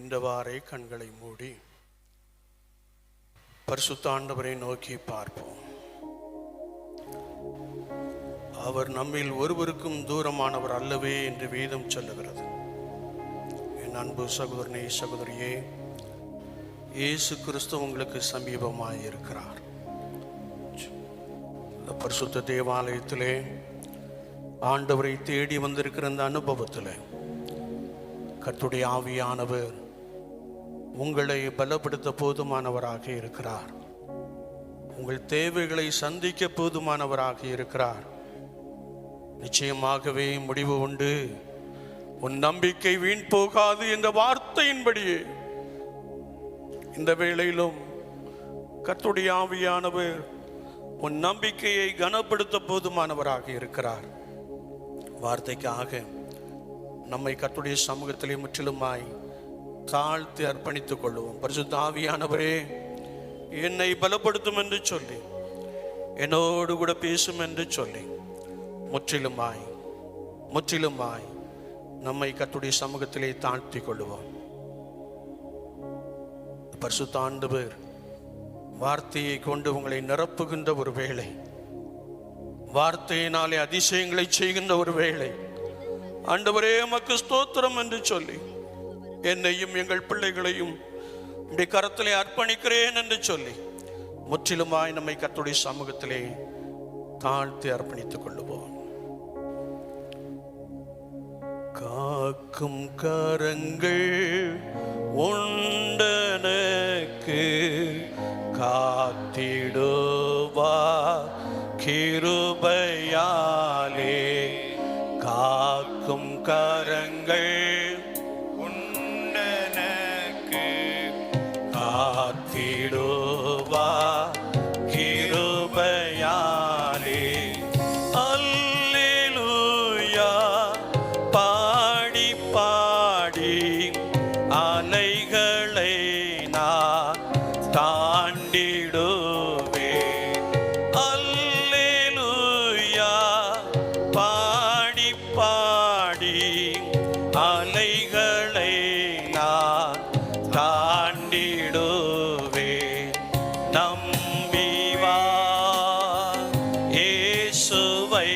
முடிந்தவாறே கண்களை மூடி பரிசுத்த ஆண்டவரை நோக்கி பார்ப்போம். அவர் நம்மில் ஒருவருக்கும் தூரமானவர் அல்லவே என்று வேதம் சொல்லுகிறது. என் அன்பு சகோதரனே, சகோதரியே, இயேசு கிறிஸ்து உங்களுக்கு சமீபமாய் இருக்கிறார். பரிசுத்த தேவாலயத்திலே ஆண்டவரை தேடி வந்திருக்கிற அந்த அனுபவத்தில் கர்த்தருடைய ஆவியானவர் உங்களை பலப்படுத்த போதுமானவராக இருக்கிறார். உங்கள் தேவைகளை சந்திக்க போதுமானவராக இருக்கிறார். நிச்சயமாகவே முடிவு உண்டு. உன் நம்பிக்கை வீண் போகாது என்ற வார்த்தையின்படியே இந்த வேளையிலும் கர்த்தருடைய ஆவியானவர் உன் நம்பிக்கையை கனப்படுத்த போதுமானவராக இருக்கிறார். வார்த்தைக்காக நம்மை கர்த்தருடைய சமூகத்திலே முற்றிலுமாய் தாழ்த்தி அர்ப்பணித்துக் கொள்வோம். பரிசுத்த ஆவியானவரே, என்னை பலப்படுத்தும் என்று சொல்லி, என்னோடு கூட பேசும் என்று சொல்லி முற்றிலுமாய் நம்மை கர்த்தருடைய சமூகத்திலே தாழ்த்தி கொள்வோம். பரிசுத்த ஆண்டவர் வார்த்தையை கொண்டு உங்களை நிரப்புகின்ற ஒரு வேளை, வார்த்தையினாலே அதிசயங்களை செய்கின்ற ஒரு வேளை. ஆண்டவரே, உமக்கு ஸ்தோத்திரம் என்று சொல்லி என்னையும் எங்கள் பிள்ளைகளையும் உம்முடைய கரத்திலே அர்ப்பணிக்கிறேன் என்று சொல்லி முற்றிலுமாய் நம்மை கர்த்தருடைய சமூகத்திலே தாழ்த்தி அர்ப்பணித்துக் கொள்ளுவோம். காக்கும் கரங்கள் உண்டனக்கு காத்திடுவா கிருபையாலே. காக்கும் கரங்கள் உண்டனக்கு காத்திடுவா கிருபையாலே. அல்லேலூயா பாடி பாடி அலைகளை நான் தாண்டிடுவேன். அல்லேலூயா பாடி பாடி அலைகளை நான் தாண்டிடுவேன். நம்பி வா இயேசுவை,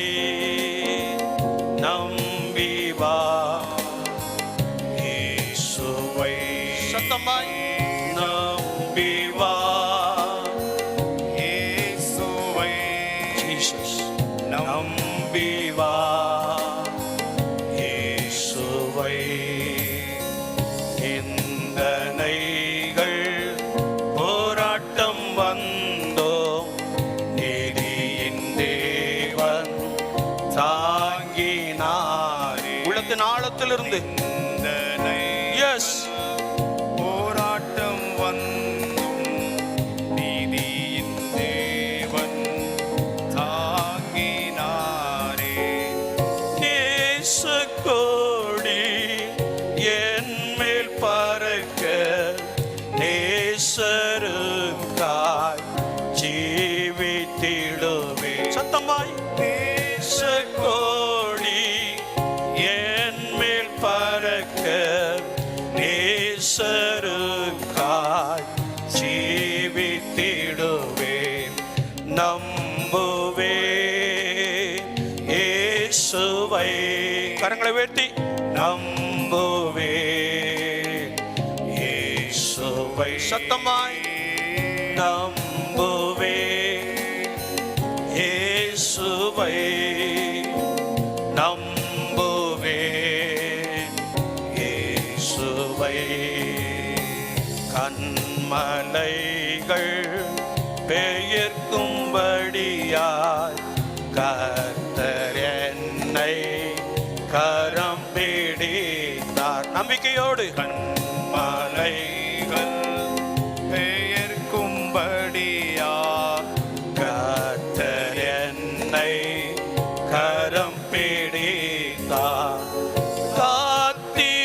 நம்பி வா இயேசுவை. சத்தமாய் நம்பி வா இயேசுவை. ஜீசஸ் நம்பி வா இயேசுவை. நிந்தனைகள் போராட்டம் வந்தோம், நீதியின் தேவன் தாங்கினாரே. உள்ளத்தின் ஆழத்திலிருந்து எஸ் போராட்டம் வந்தும் நீதியின் தேவன் தாங்கினாரே. நேசக்கோடி என் மேல் பறக்க நேசருக்காய் ஜீவித்திடுவே. சத்தமாய் நேசக்கோடி என் மேல் பறக்க நேசருக்காய் ஜீவித்திடுவேன். நம்புவேன் இயேசுவை. கரங்களை உயர்த்தி நம்புவேன் இயேசுவை. சத்தமாய் நம்புவேன் இயேசுவை. நம்புவேன் இயேசுவை. கண்மலைகள் பெயர்க்கும்படியாய் கர்த்தர் என்னை கரம் பிடித்தார். நம்பிக்கையோடு கண்மலைகள் பெயர்க்கும்படியா கர்த்தர் என்னை கரம் பிடித்தார். காத்திருந்து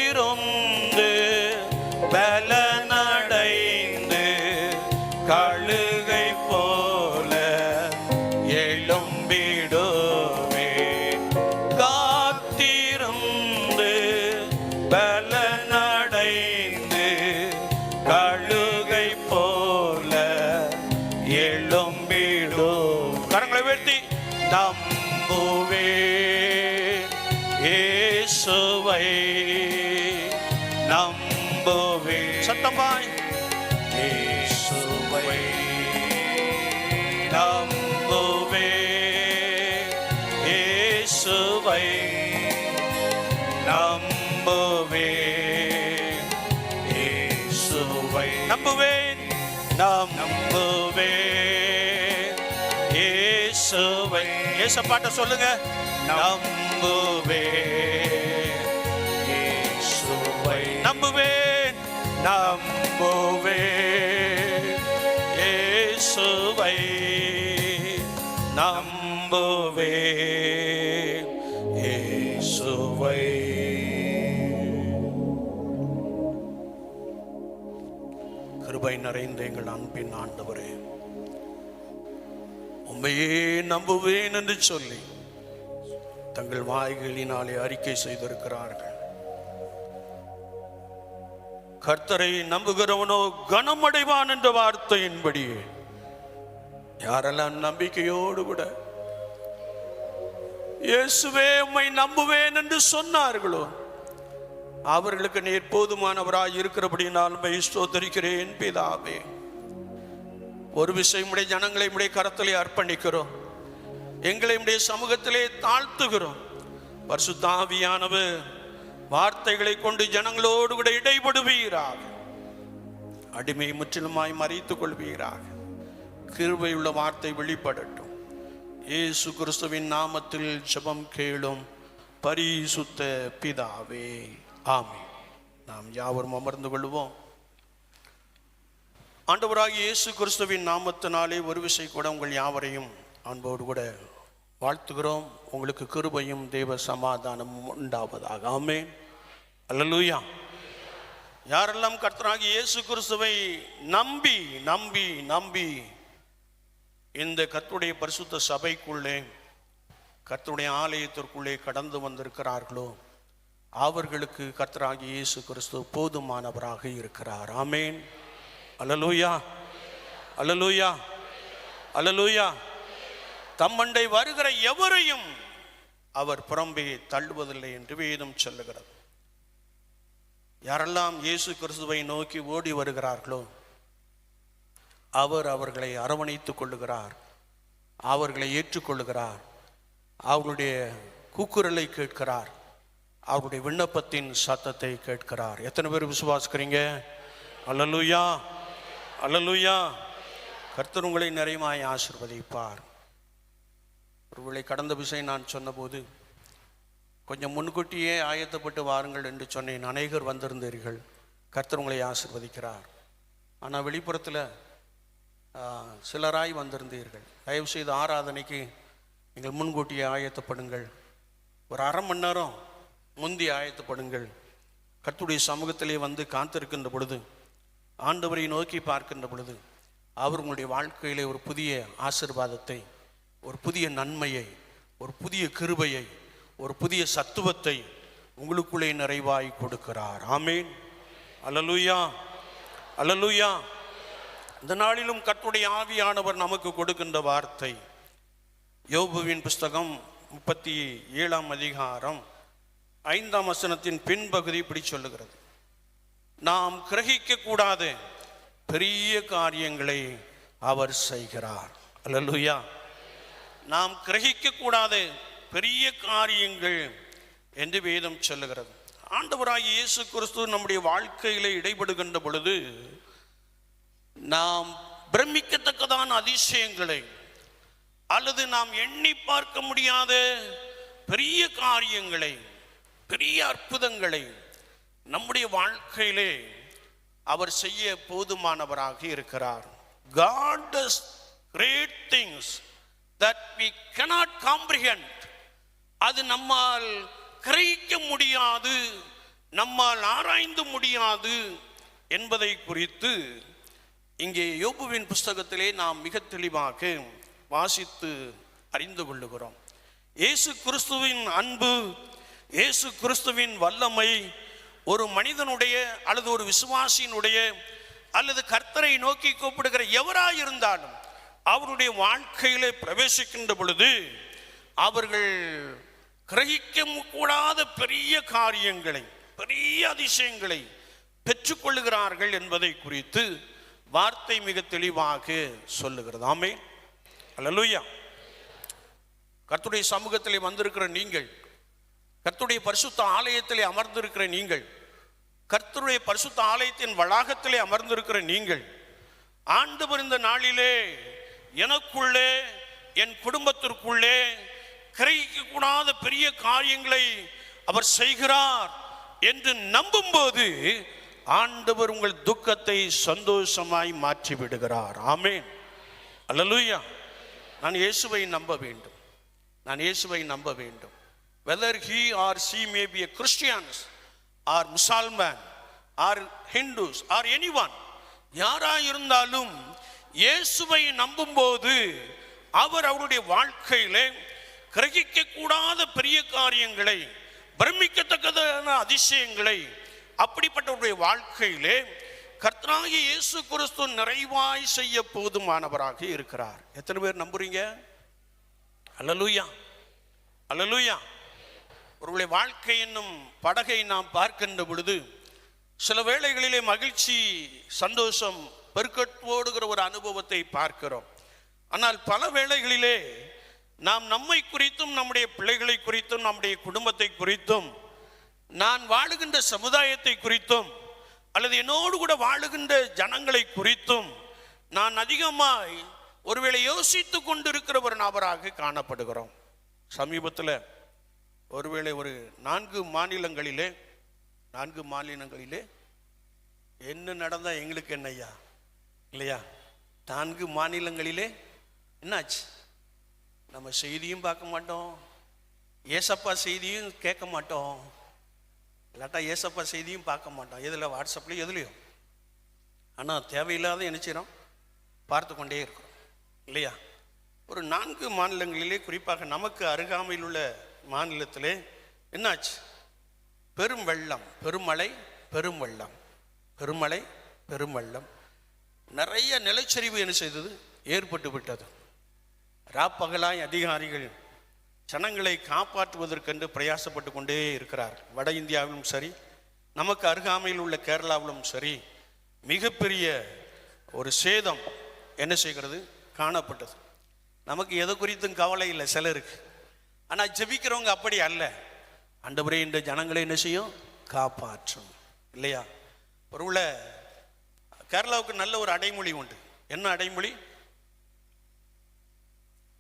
பலனடைந்து கழுகை போல எழும்பிடுவேன். காத்திருந்து பலனடைந்து இயேசுவை நம்புவே. சத்தமாய் இயேசுவை நம்புவே, இயேசுவை நம்புவே, இயேசுவை நம்புவேன், நம்புவேன் இயேசுவை. இயேசப்பாட்ட சொல்லுங்க. நம்புவேன் இயேசுவை நம்புவேன், நம்புவேன் இயேசுவை நம்புவேன் இயேசுவை. கிருபை நிறைந்த எங்கள் அன்பின் ஆண்டவரே, உம்மையே நம்புவேன் என்று சொல்லி தங்கள் வாய்களினாலே அறிக்கை செய்திருக்கிறார்கள். கர்த்தரை நம்புகிறவனோ கனமடைவான் என்ற வார்த்தையின்படி யாரெல்லாம் நம்பிக்கையோடு கூட இயேசுவே உம்மை நம்புவேன் என்று சொன்னார்களோ அவர்களுக்கு நீர் போதுமானவராய் இருக்கிறபடினால் உம்மை ஸ்தோத்திரிக்கிறேன் பிதாவே. ஒரு விஷயம் உடைய ஜனங்களை உடைய கரத்திலே அர்ப்பணிக்கிறோம், எங்களை உடைய சமூகத்திலே தாழ்த்துகிறோம். பரிசுத்த ஆவியானவர் வார்த்தைகளை கொண்டு ஜனங்களோடு கூட இடைபடுவீராக, அடிமை முற்றிலுமாய் மறைத்துக் கொள்வீராக. கிருபையுள்ள வார்த்தை வெளிப்படட்டும். இயேசு கிறிஸ்துவின் நாமத்தில் ஜெபம் கேளும் பரிசுத்த பிதாவே, ஆமென். நாம் யாவரும் அமர்ந்து கொள்வோம். ஆண்டவராகிய இயேசு கிறிஸ்துவின் நாமத்தினாலே ஒரு விஷயம் கூட உங்கள் யாவரையும் அன்போடு கூட வாழ்த்துகிறோம். உங்களுக்கு கிருபையும் தேவ சமாதானமும் உண்டாவதாக. ஆமென். அல்லேலூயா. யாரெல்லாம் கர்த்தராகிய இயேசு கிறிஸ்துவை நம்பி நம்பி நம்பி இந்த கர்த்தருடைய பரிசுத்த சபைக்குள்ளே கர்த்தருடைய ஆலயத்திற்குள்ளே கடந்து வந்திருக்கிறார்களோ அவர்களுக்கு கர்த்தராகிய இயேசு கிறிஸ்து போதுமானவராக இருக்கிறார். ஆமென். அல்லேலூயா, அல்லேலூயா, அல்லேலூயா. தம்மண்டை வருகிற எவரையும் அவர் புறம்பே தள்ளுவதில்லை என்று வேதம் சொல்லுகிறது. யாரெல்லாம் இயேசு கிறிஸ்துவை நோக்கி ஓடி வருகிறார்களோ அவர் அவர்களை அரவணைத்துக் கொள்ளுகிறார், அவர்களை ஏற்றுக்கொள்ளுகிறார், அவர்களுடைய கூக்குரலை கேட்கிறார், அவருடைய விண்ணப்பத்தின் சத்தத்தை கேட்கிறார். எத்தனை பேர் விசுவாசிக்கிறீங்க? அல்லேலூயா, அல்லேலூயா. கர்த்தர் உங்களை நிறைவாய் ஆசீர்வதிப்பார். ஒருவேளை கடந்த விஷயம் நான் சொன்னபோது கொஞ்சம் முன்கூட்டியே ஆயத்தப்பட்டு வாருங்கள் என்று சொன்னேன். அநேகர் வந்திருந்தீர்கள். கர்த்தர் உங்களை ஆசீர்வதிக்கிறார். ஆனால் வெளிப்புறத்தில் சிலராய் வந்திருந்தீர்கள். தயவு செய்து ஆராதனைக்கு நீங்கள் முன்கூட்டியே ஆயத்தப்படுங்கள். ஒரு அரை மணி நேரம் முந்தி ஆயத்தப்படுங்கள். கர்த்தருடைய சமூகத்திலே வந்து காத்திருக்கின்ற பொழுது, ஆண்டவரை நோக்கி பார்க்கின்ற பொழுது அவர் உங்களுடைய வாழ்க்கையிலே ஒரு புதிய ஆசீர்வாதத்தை, ஒரு புதிய நன்மையை, ஒரு புதிய கிருபையை, ஒரு புதிய சத்துவத்தை உங்களுக்குள்ளே நிறைவாய் கொடுக்கிறார். ஆமென். அல்லேலூயா, அல்லேலூயா. இந்த நாளிலும் கர்த்தருடைய ஆவியானவர் நமக்கு கொடுக்கின்ற வார்த்தை யோபுவின் புஸ்தகம் 37ஆம் அதிகாரம் 5ஆம் வசனத்தின் பின்பகுதி இப்படி சொல்லுகிறது. நாம் கிரகிக்க கூடாத பெரிய காரியங்களை அவர் செய்கிறார். அல்லேலூயா. நாம் கிரகிக்க கூடாத பெரிய காரியங்கள் என்று வேதம் சொல்லுகிறது. ஆண்டவராகிய இயேசு கிறிஸ்து நம்முடைய வாழ்க்கையிலே இடைபடுகின்ற பொழுது நாம் பிரமிக்கத்தக்கதான அதிசயங்களை அல்லது நாம் எண்ணி பார்க்க முடியாத பெரிய காரியங்களை, பெரிய அற்புதங்களை நம்முடைய வாழ்க்கையிலே அவர் செய்ய போதுமானவராக இருக்கிறார். God does great things that we cannot comprehend. அது நம்மால் கிரகிக்க முடியாது, நம்மால் ஆராய்ந்து முடியாது என்பதை குறித்து இங்கே யோபுவின் புஸ்தகத்திலே நாம் மிக தெளிவாக வாசித்து அறிந்து கொள்ளுகிறோம். இயேசு கிறிஸ்துவின் அன்பு, இயேசு கிறிஸ்துவின் வல்லமை ஒரு மனிதனுடைய அல்லது ஒரு விசுவாசியினுடைய அல்லது கர்த்தரை நோக்கி கூப்பிடுகிற அவருடைய வாழ்க்கையிலே பிரவேசிக்கின்ற பொழுது அவர்கள் கிரகிக்க கூடாத பெரிய காரியங்களை, பெரிய அதிசயங்களை பெற்றுக்கொள்ளுகிறார்கள் என்பதை குறித்து வார்த்தை மிக தெளிவாக சொல்லுகிறது. ஆமென், அல்லேலூயா. கர்த்தருடைய சமூகத்திலே வந்திருக்கிற நீங்கள், கர்த்தருடைய பரிசுத்த ஆலயத்திலே அமர்ந்திருக்கிற நீங்கள், கர்த்தருடைய பரிசுத்த ஆலயத்தின் வளாகத்திலே அமர்ந்திருக்கிற நீங்கள், ஆண்டவர் இந்த நாளிலே எனக்குள்ளே, என் குடும்பத்திற்குள்ளே கிரகிக்க கூடாத பெரிய காரியங்களை அவர் செய்கிறார் என்று நம்பும்போது ஆண்டவர் உங்கள் துக்கத்தை சந்தோஷமாய் மாற்றி விடுகிறார். ஆமென், அல்லேலூயா. நான் இயேசுவை நம்ப வேண்டும், நான் இயேசுவை நம்ப வேண்டும். whether he or she may be a Christians or Musliman or Hindus or anyone, யாராயிருந்தாலும் இயேசுவை நம்பும்போது அவர் அவருடைய வாழ்க்கையிலே கிரகிக்க கூடாத பெரிய காரியங்களை, பிரமிக்கத்தக்கதான அதிசயங்களை, அப்படிப்பட்டவருடைய வாழ்க்கையிலே கர்த்தராகிய இயேசு கிறிஸ்து நிறைவாய் செய்ய போதுமானவராக இருக்கிறார். எத்தனை பேர் நம்புறீங்க? அல்லேலூயா, அல்லேலூயா. ஒருவருடைய வாழ்க்கை என்னும் படகை நாம் பார்க்கின்ற பொழுது சில வேளைகளிலே மகிழ்ச்சி, சந்தோஷம் பெருக்கெடுக்கிற ஒரு அனுபவத்தை பார்க்கிறோம். ஆனால் பல வேளைகளிலே நாம் நம்மை குறித்தும், நம்முடைய பிள்ளைகளை குறித்தும், நம்முடைய குடும்பத்தை குறித்தும், நான் வாழுகின்ற சமுதாயத்தை குறித்தும், அல்லது என்னோடு கூட வாழுகின்ற ஜனங்களை குறித்தும் நான் அதிகமாய் ஒருவேளை யோசித்து கொண்டிருக்கிற ஒரு நபராக காணப்படுகிறோம். சமீபத்தில் ஒருவேளை ஒரு 4 மாநிலங்களிலே என்ன நடந்தா எங்களுக்கு என்னையா இல்லையா? 4 மாநிலங்களிலே என்னாச்சு? நம்ம செய்தியும் பார்க்க மாட்டோம், ஏசப்பா செய்தியும் கேட்க மாட்டோம், இல்லாட்டா ஏசப்பா செய்தியும் பார்க்க மாட்டோம். எதில்? வாட்ஸ்அப்லேயும் எதுலையும். ஆனால் தேவையில்லாத என்ன செய்கிறோம்? பார்த்து கொண்டே இருக்கிறோம் இல்லையா? ஒரு 4 மாநிலங்களிலே, குறிப்பாக நமக்கு அருகாமையில் உள்ள மாநிலத்திலே என்னாச்சு? பெரும் வெள்ளம், பெருமழை, பெரும் வெள்ளம், பெருமழை, பெரும் வெள்ளம், நிறைய நிலச்சரிவு என்ன செய்தது? ஏற்பட்டு விட்டது. ராப்பகலாய் அதிகாரிகள் ஜனங்களை காப்பாற்றுவதற்கென்று பிரயாசப்பட்டு கொண்டே இருக்கிறார். வட இந்தியாவிலும் சரி, நமக்கு அருகாமையில் உள்ள கேரளாவிலும் சரி, மிகப்பெரிய ஒரு சேதம் என்ன செய்கிறது? காணப்பட்டது. நமக்கு எதை குறித்தும் கவலை இல்லை சிலருக்கு. ஆனால் ஜெபிக்கிறவங்க அப்படி அல்ல. ஆண்டவரே இந்த ஜனங்களை என்ன செய்யும்? காப்பாற்றும் இல்லையா? ஒருவேளை கேரளாவுக்கு நல்ல ஒரு அடைமொழி உண்டு. என்ன அடைமொழி?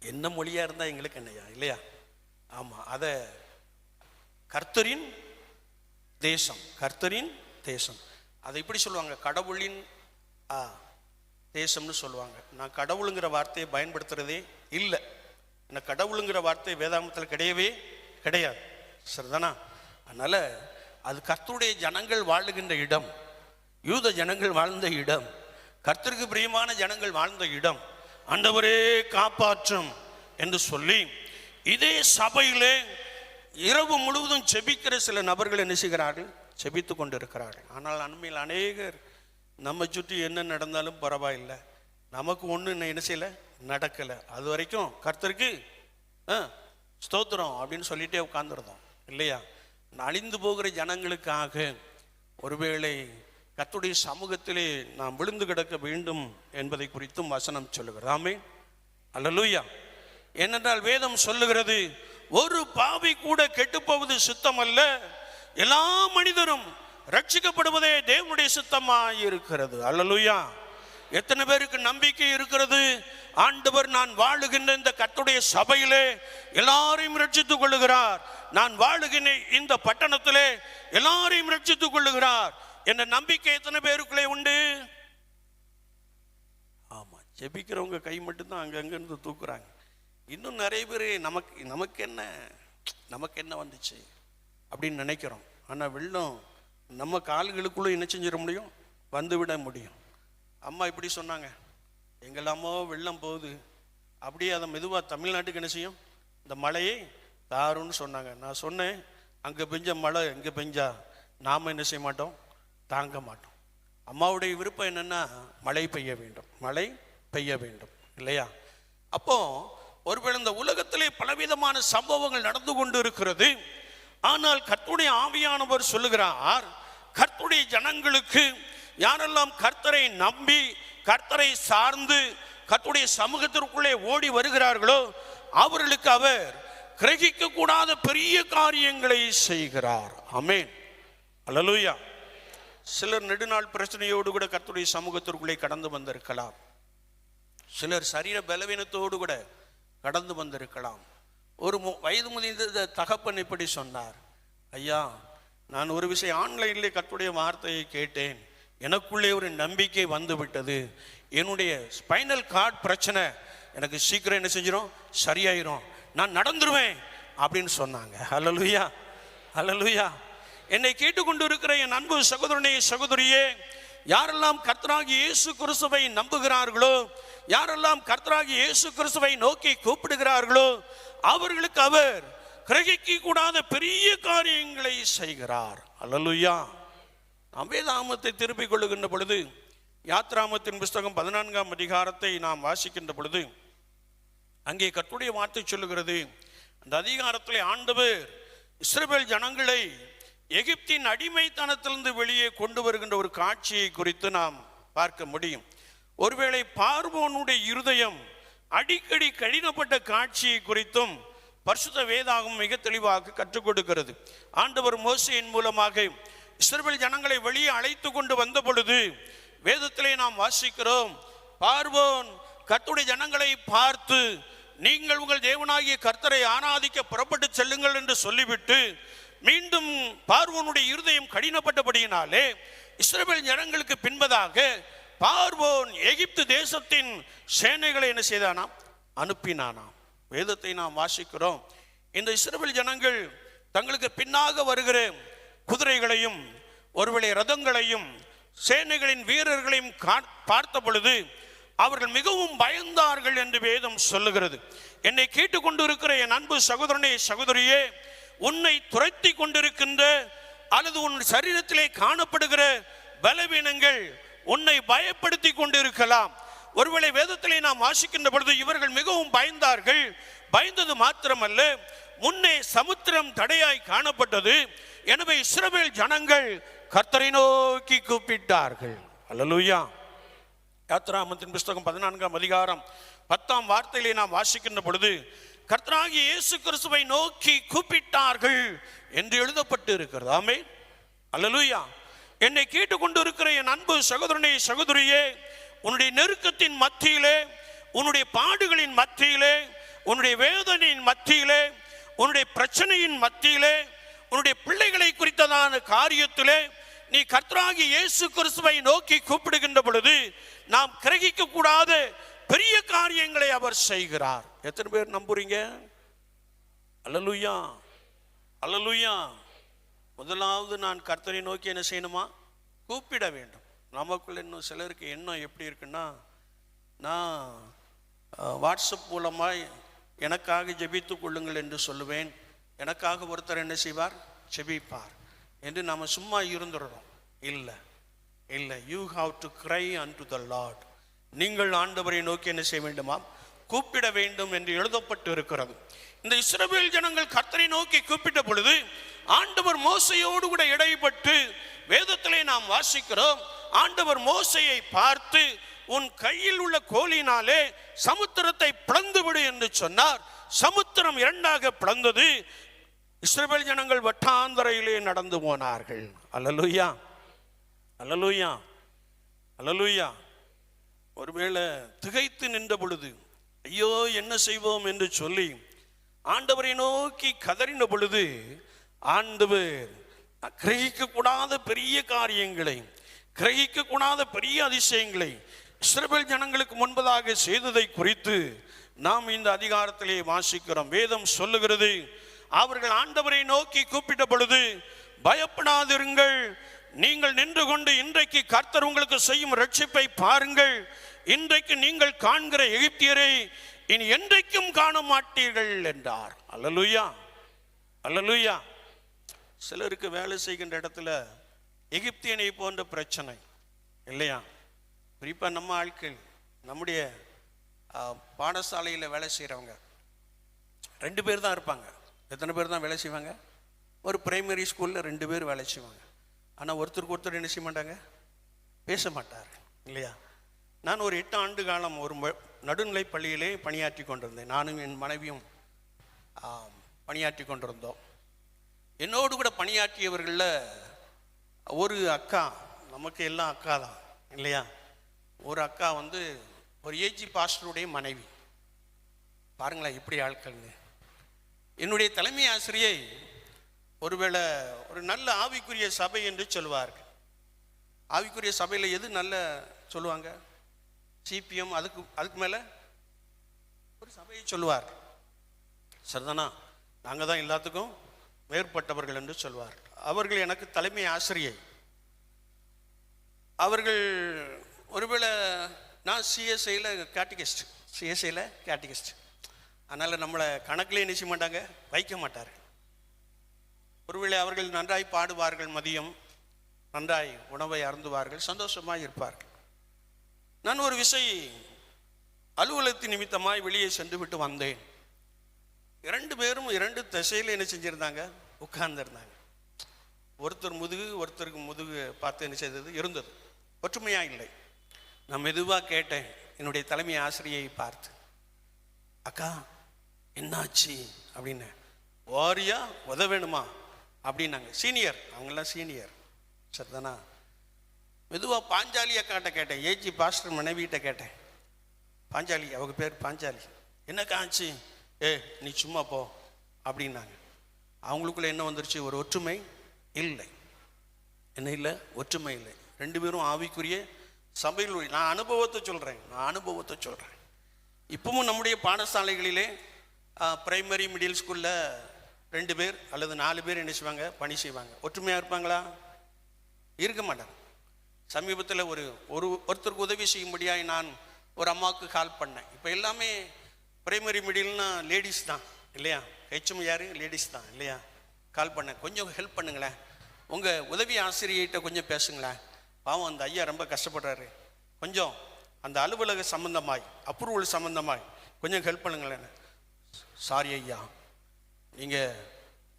என்ன மொழியா இருந்தா எங்களுக்கு என்னையா இல்லையா? ஆமா, அத கர்த்தரின் தேசம், கர்த்தரின் தேசம். அதை இப்படி சொல்லுவாங்க, கடவுளின் தேசம்னு சொல்லுவாங்க. நான் கடவுளுங்கிற வார்த்தையை பயன்படுத்துறதே இல்லை. என்ன, கடவுளுங்கிற வார்த்தை வேதாகமத்தில் கிடையவே கிடையாது, சரிதானா? அதனால அது கர்த்தருடைய ஜனங்கள் வாழுகின்ற இடம், யூத ஜனங்கள் வாழ்ந்த இடம், கர்த்தருக்கு பிரியமான ஜனங்கள் வாழ்ந்த இடம். ஆண்டவரே காப்பாற்றும் என்று சொல்லி இதே சபையிலே இரவு முழுவதும் செபிக்கிற சில நபர்கள் என்ன செய்கிறார்கள்? செபித்து கொண்டு இருக்கிறார்கள். ஆனால் அண்மையில் அநேகர் நம்ம சுற்றி என்ன நடந்தாலும் பரவாயில்லை, நமக்கு ஒன்றும் என்ன செய்யலை, நடக்கலை, அது வரைக்கும் கர்த்தருக்கு ஸ்தோத்திரம் அப்படின்னு சொல்லிட்டே உட்கார்ந்துருந்தோம் இல்லையா? அழிந்து போகிற ஜனங்களுக்காக ஒருவேளை கர்த்தருடைய சமூகத்திலே நாம் விழுந்து கிடக்க வேண்டும் என்பதை குறித்தும் வசனம் சொல்லுகிறது. ஆமென், அல்லேலூயா. ஏனென்றால் வேதம் சொல்லுகிறது, ஒரு பாவி கூட கெட்டுப்போவது சித்தம் அல்ல, எல்லா மனிதரும் ரட்சிக்கப்படுவதே தேவனுடைய சித்தமாய் இருக்கிறது. அல்லேலூயா. எத்தனை பேருக்கு நம்பிக்கை இருக்கிறது? ஆண்டவர் நான் வாழுகின்ற இந்த கர்த்தருடைய சபையிலே எல்லாரையும் ரட்சித்துக் கொள்ளுகிறார், நான் வாழுகின்ற இந்த பட்டணத்திலே எல்லாரையும் ரட்சித்துக் கொள்ளுகிறார் என்ற நம்பிக்கை எத்தனை பேருக்குள்ளே உண்டு? ஆமா, ஜெபிக்கிறவங்க கை மட்டும்தான் அங்கங்கிருந்து தூக்குறாங்க. இன்னும் நிறைய பேர் நமக்கு என்ன வந்துச்சு அப்படின்னு நினைக்கிறோம். ஆனால் வெள்ளம் நம்ம கால்களுக்குள்ள என்ன செஞ்சிட முடியும்? வந்துவிட முடியும். அம்மா இப்படி சொன்னாங்க, எங்கெல்லாமோ வெள்ளம் போகுது, அப்படியே அதை மெதுவாக தமிழ்நாட்டுக்கு என்ன செய்யும்? இந்த மழையை தாருன்னு சொன்னாங்க. நான் சொன்னேன், அங்கே பெஞ்ச மழை எங்கே பெஞ்சா நாம் என்ன செய்ய மாட்டோம்? தாங்க மாட்டோம். அம்மாவுடைய விருப்பம் என்னன்னா மழை பெய்ய வேண்டும், மழை பெய்ய வேண்டும் இல்லையா? அப்போ ஒருவேளை இந்த உலகத்திலே பலவிதமான சம்பவங்கள் நடந்து கொண்டு இருக்கிறது. ஆனால் கர்த்தருடைய ஆவியானவர் சொல்லுகிறார், கர்த்தருடைய ஜனங்களுக்கு யாரெல்லாம் கர்த்தரை நம்பி கர்த்தரை சார்ந்து கர்த்தருடைய சமூகத்திற்குள்ளே ஓடி வருகிறார்களோ அவர்களுக்கு அவர் கிரகிக்க கூடாத பெரிய காரியங்களை செய்கிறார். ஆமென், அல்லேலூயா. சிலர் நெடுநாள் பிரச்சனையோடு கூட கர்த்தருடைய சமூகத்திற்குள்ளே கடந்து வந்திருக்கலாம். சிலர் சரீர பலவீனத்தோடு கூட கடந்து வந்திருக்கலாம். ஒரு வயது முதிர்ந்த தகப்பன் இப்படி சொன்னார், ஐயா, நான் ஒரு விஷயம் ஆன்லைனிலே கர்த்தருடைய வார்த்தையை கேட்டேன், எனக்குள்ளே ஒரு நம்பிக்கை வந்து விட்டது, என்னுடைய ஸ்பைனல் கார்டு பிரச்சனை எனக்கு சீக்கிரம் என்ன செஞ்சிடும், சரியாயிரும், நான் நடந்துருவேன் அப்படின்னு சொன்னாங்க. அல்லேலூயா, அல்லேலூயா. என்னை கேட்டுக்கொண்டு இருக்கிற என் அன்பு சகோதரனே சகோதரியே, யாரெல்லாம் கர்த்தராகிய இயேசு கிறிஸ்துவை நம்புகிறார்களோ, யாரெல்லாம் கர்த்தராகிய இயேசு கிறிஸ்துவை நோக்கி கூப்பிடுகிறார்களோ அவர்களுக்கு அவர் கிரகிக்க கூடாத பெரிய காரியங்களை செய்கிறார். அல்லேலூயா. நாம் வேதாகமத்தை திருப்பிக் கொள்ளுகின்ற பொழுது, யாத்ராகமத்தின் புஸ்தகம் 14ஆம் அதிகாரத்தை நாம் வாசிக்கின்ற பொழுது அங்கே கர்த்தருடைய வார்த்தை சொல்லுகிறது, அந்த அதிகாரத்திலே ஆண்டவர் இஸ்ரவேல் ஜனங்களை எகிப்தின் அடிமைத்தனத்திலிருந்து வெளியே கொண்டு வருகின்ற ஒரு காட்சியை குறித்து நாம் பார்க்க முடியும். ஒருவேளை பார்வோனுடைய இருதயம் அடிக்கடி கடினப்பட்ட காட்சியை குறித்தும் பரிசுத்த வேதாகம் மிக தெளிவாக கற்றுக் கொடுக்கிறது. ஆண்டவர் மோசேயின் மூலமாக இஸ்ரவேல் ஜனங்களை வெளியே அழைத்து கொண்டு வந்த பொழுது வேதத்திலே நாம் வாசிக்கிறோம், பார்வோன் கர்த்தருடைய ஜனங்களை பார்த்து, நீங்கள் உங்கள் தேவனாகிய கர்த்தரை ஆராதிக்க புறப்பட்டு செல்லுங்கள் என்று சொல்லிவிட்டு மீண்டும் பார்வோனுடைய இருதயம் கடினப்பட்டபடியினாலே இஸ்ரவேல் ஜனங்களுக்கு பின்பதாக பார்வோன் எகிப்து தேசத்தின் சேனைகளை என்ன செய்தானாம், அனுப்பினானாம். வேதத்தை நாம் வாசிக்கிறோம். இந்த இஸ்ரவேல் ஜனங்கள் தங்களுக்கு பின்னாக வருகிற குதிரைகளையும் ஒருவேளை ரதங்களையும் சேனைகளின் வீரர்களையும் பார்த்த பொழுது அவர்கள் மிகவும் பயந்தார்கள் என்று வேதம் சொல்லுகிறது. என்னை கேட்டுக்கொண்டு இருக்கிற என் அன்பு சகோதரனே சகோதரியே, உன்னை துரத்தி கொண்டிருக்கின்ற அல்லது உன் சரீரத்திலே காணப்படுகிற பலவீனங்கள் உன்னை பயப்படுத்தி கொண்டிருக்கலாம். ஒருவேளை வேதத்திலே நாம் வாசிக்கின்ற பொழுது இவர்கள் மிகவும் பயந்தார்கள். பயந்தது மாத்திரமல்ல, முன்னே சமுத்திரம் தடையாய் காணப்பட்டது. எனவே இஸ்ரவேல் ஜனங்கள் கர்த்தரை நோக்கி கூப்பிட்டார்கள். அல்லேலூயா. யாத்ராகமத்தின் புஸ்தகம் 14ஆம் அதிகாரம் 10ஆம் வார்த்தையிலே நாம் வாசிக்கின்ற பொழுது கர்த்தராகிய இயேசு கிறிஸ்துவை நோக்கி கூப்பிட்டார்கள் என்று எழுதப்பட்டு இருக்கிறது. ஆமென், அல்லேலூயா. என்னை கேட்டுக்கொண்டு இருக்கிற என் அன்பு சகோதரனே சகோதரியே, உன்னுடைய நெருக்கத்தின் மத்தியிலே, உன்னுடைய பாடுகளின் மத்தியிலே, உன்னுடைய வேதனையின் மத்தியிலே, உன்னுடைய பிரச்சனையின் மத்தியிலே, உன்னுடைய பிள்ளைகளை குறித்ததான காரியத்திலே நீ கர்த்தராகிய இயேசு கிறிஸ்துவை நோக்கி கூப்பிடுகின்ற பொழுது நாம் கிரகிக்க கூடாத பெரிய காரியங்களை அவர் செய்கிறார். எத்தனை பேர் நம்புறீங்க? அல்லேலூயா, அல்லேலூயா. முதலாவது நான் கர்த்தரை நோக்கி என்ன செய்யணுமா, கூப்பிட வேண்டும். நமக்குள்ள இன்னும் சிலருக்கு எண்ணம் எப்படி இருக்குன்னா, நான் வாட்ஸ்அப் மூலமாய் எனக்காக ஜெபித்து கொள்ளுங்கள் என்று சொல்லுவேன், எனக்காக ஒருத்தர் என்ன செய்வார், ஜெபிப்பார் என்று நாம் சும்மா இருந்துடுறோம். இல்லை இல்லை, you have to cry and the Lord. நீங்கள் ஆண்டவரை நோக்கி என்ன செய்ய வேண்டுமா, கூப்பிட வேண்டும் என்று எழுதப்பட்டு இருக்கிறது. இந்த இஸ்ரவேல் ஜனங்கள் கர்த்தரை நோக்கி கூப்பிட்ட பொழுது ஆண்டவர் மோசையோடு கூட இடைப்பட்டு வேதத்திலே நாம் வாசிக்கிறோம், ஆண்டவர் மோசையை பார்த்து உன் கையில் உள்ள கோலினாலே சமுத்திரத்தை பிளந்து விடு என்று சொன்னார். சமுத்திரம் இரண்டாக பிளந்தது. இஸ்ரவேல் ஜனங்கள் வட்டாந்தரையிலே நடந்து போனார்கள். அல்லேலூயா, அல்லேலூயா, அல்லேலூயா. ஒருவேளை திகைத்து நின்ற பொழுது ஐயோ என்ன செய்வோம் என்று சொல்லி ஆண்டவரை நோக்கி கதறின பொழுது ஆண்டவர் கிரகிக்க கூடாத பெரிய காரியங்களை, கிரகிக்க கூடாத பெரிய அதிசயங்களை இஸ்ரவேல் ஜனங்களுக்கு முன்பதாக செய்ததை குறித்து நாம் இந்த அதிகாரத்திலே வாசிக்கிறோம். வேதம் சொல்லுகிறது, அவர்கள் ஆண்டவரை நோக்கி கூப்பிட்ட பொழுது பயப்படாதிருங்கள், நீங்கள் நின்று கொண்டு இன்றைக்கு கர்த்தர் உங்களுக்கு செய்யும் ரட்சிப்பை பாருங்கள், இன்றைக்கு நீங்கள் காண்கிற எகிப்தியரை இனி என்றைக்கும் காண மாட்டீர்கள் என்றார். அல்லேலூயா, அல்லேலூயா. சிலருக்கு வேலை செய்கின்ற இடத்துல எகிப்தியனை போன்ற பிரச்சனை இல்லையா? குறிப்பாக நம்ம ஆட்கள், நம்முடைய பாடசாலையில் வேலை செய்கிறவங்க, 2 பேர் தான் இருப்பாங்க. எத்தனை பேர் தான் வேலை செய்வாங்க? ஒரு பிரைமரி ஸ்கூலில் 2 பேர் வேலை செய்வாங்க. ஆனால் ஒருத்தருக்கு ஒருத்தர் என்ன செய்ய மாட்டாங்க, பேச மாட்டார் இல்லையா? நான் ஒரு 8 ஆண்டு காலம் ஒரு நடுநிலை பள்ளியிலே பணியாற்றி கொண்டிருந்தேன். நானும் என் மனைவியும் பணியாற்றி கொண்டிருந்தோம். என்னோடு கூட பணியாற்றியவர்களில் ஒரு அக்கா, நமக்கு எல்லாம் அக்கா தான் இல்லையா? ஒரு அக்கா வந்து ஒரு ஏஜி பாஸ்டருடைய மனைவி. பாருங்களேன் இப்படி ஆட்கள்னு. என்னுடைய தலைமை ஆசிரியை ஒருவேளை ஒரு நல்ல ஆவிக்குரிய சபை என்று சொல்வார்கள். ஆவிக்குரிய சபையில் எது நல்ல சொல்லுவாங்க? சிபிஎம், அதுக்கு மேலே ஒரு சபையை சொல்லுவார். சரிதானா? நாங்கள் தான் எல்லாத்துக்கும் மேற்பட்டவர்கள் என்று சொல்வார். அவர்கள் எனக்கு தலைமை ஆசிரியை. அவர்கள் ஒருவேளை நான் சிஎஸ்ஐயில் கேட்டிகிஸ்ட், அதனால் நம்மளை கணக்கில் என்ன செய்ய மாட்டாங்க, வைக்க மாட்டார்கள். ஒருவேளை அவர்கள் நன்றாய் பாடுவார்கள், மதியம் நன்றாய் உணவை அருந்துவார்கள், சந்தோஷமாக இருப்பார்கள். நான் ஒரு விசை அலுவலகத்தின் நிமித்தமாய் வெளியே சென்று விட்டு வந்தேன். 2 பேரும் 2 திசையில் என்ன செஞ்சுருந்தாங்க, உட்கார்ந்துருந்தாங்க. ஒருத்தர் ஒருத்தருக்கு முதுகு பார்த்து என்ன செய்தது இருந்தது, ஒற்றுமையாக இல்லை. நான் மெதுவாக கேட்டேன் என்னுடைய தலைமை ஆசிரியை பார்த்து, அக்கா என்னாச்சு அப்படின்னு. வாரியா உதவேணுமா அப்படின்னாங்க. சீனியர், அவங்கெல்லாம் சீனியர். சரிதானா? மெதுவாக பாஞ்சாலி அக்காட்ட கேட்டேன், ஏஜி பாஸ்டர் மனைவிட்ட கேட்டேன். பாஞ்சாலி, அவங்க பேர் பாஞ்சாலி. என்னக்கா ஆச்சு? நீ சும்மா போ அப்படின்னாங்க. அவங்களுக்குள்ள என்ன வந்துருச்சு, ஒரு ஒற்றுமை இல்லை. என்ன இல்லை? ஒற்றுமை இல்லை. 2 பேரும் ஆவிக்குரிய சபையில். நான் அனுபவத்தை சொல்கிறேன். இப்பவும் நம்முடைய பாடசாலைகளிலே பிரைமரி மிடில் ஸ்கூலில் 2 பேர் அல்லது 4 பேர் என்ன செய்வாங்க, பணி செய்வாங்க. ஒற்றுமையாக இருப்பாங்களா? இருக்க மாட்டாங்க. சமீபத்தில் ஒருத்தருக்கு உதவி செய்யும்படியாக நான் ஒரு அம்மாவுக்கு கால் பண்ணேன். இப்போ எல்லாமே பிரைமரி மிடில்னா லேடிஸ் தான் இல்லையா? ஹெச்எம் யார்? லேடிஸ் தான் இல்லையா? கால் பண்ணேன், கொஞ்சம் ஹெல்ப் பண்ணுங்களேன், உங்கள் உதவி ஆசிரியர்கிட்ட கொஞ்சம் பேசுங்களேன், பாவம் அந்த ஐயா ரொம்ப கஷ்டப்படுறாரு, கொஞ்சம் அந்த அலுவலக சம்பந்தமாய் அப்ரூவல் சம்பந்தமாய் கொஞ்சம் ஹெல்ப் பண்ணுங்களேன். சாரி ஐயா, நீங்கள்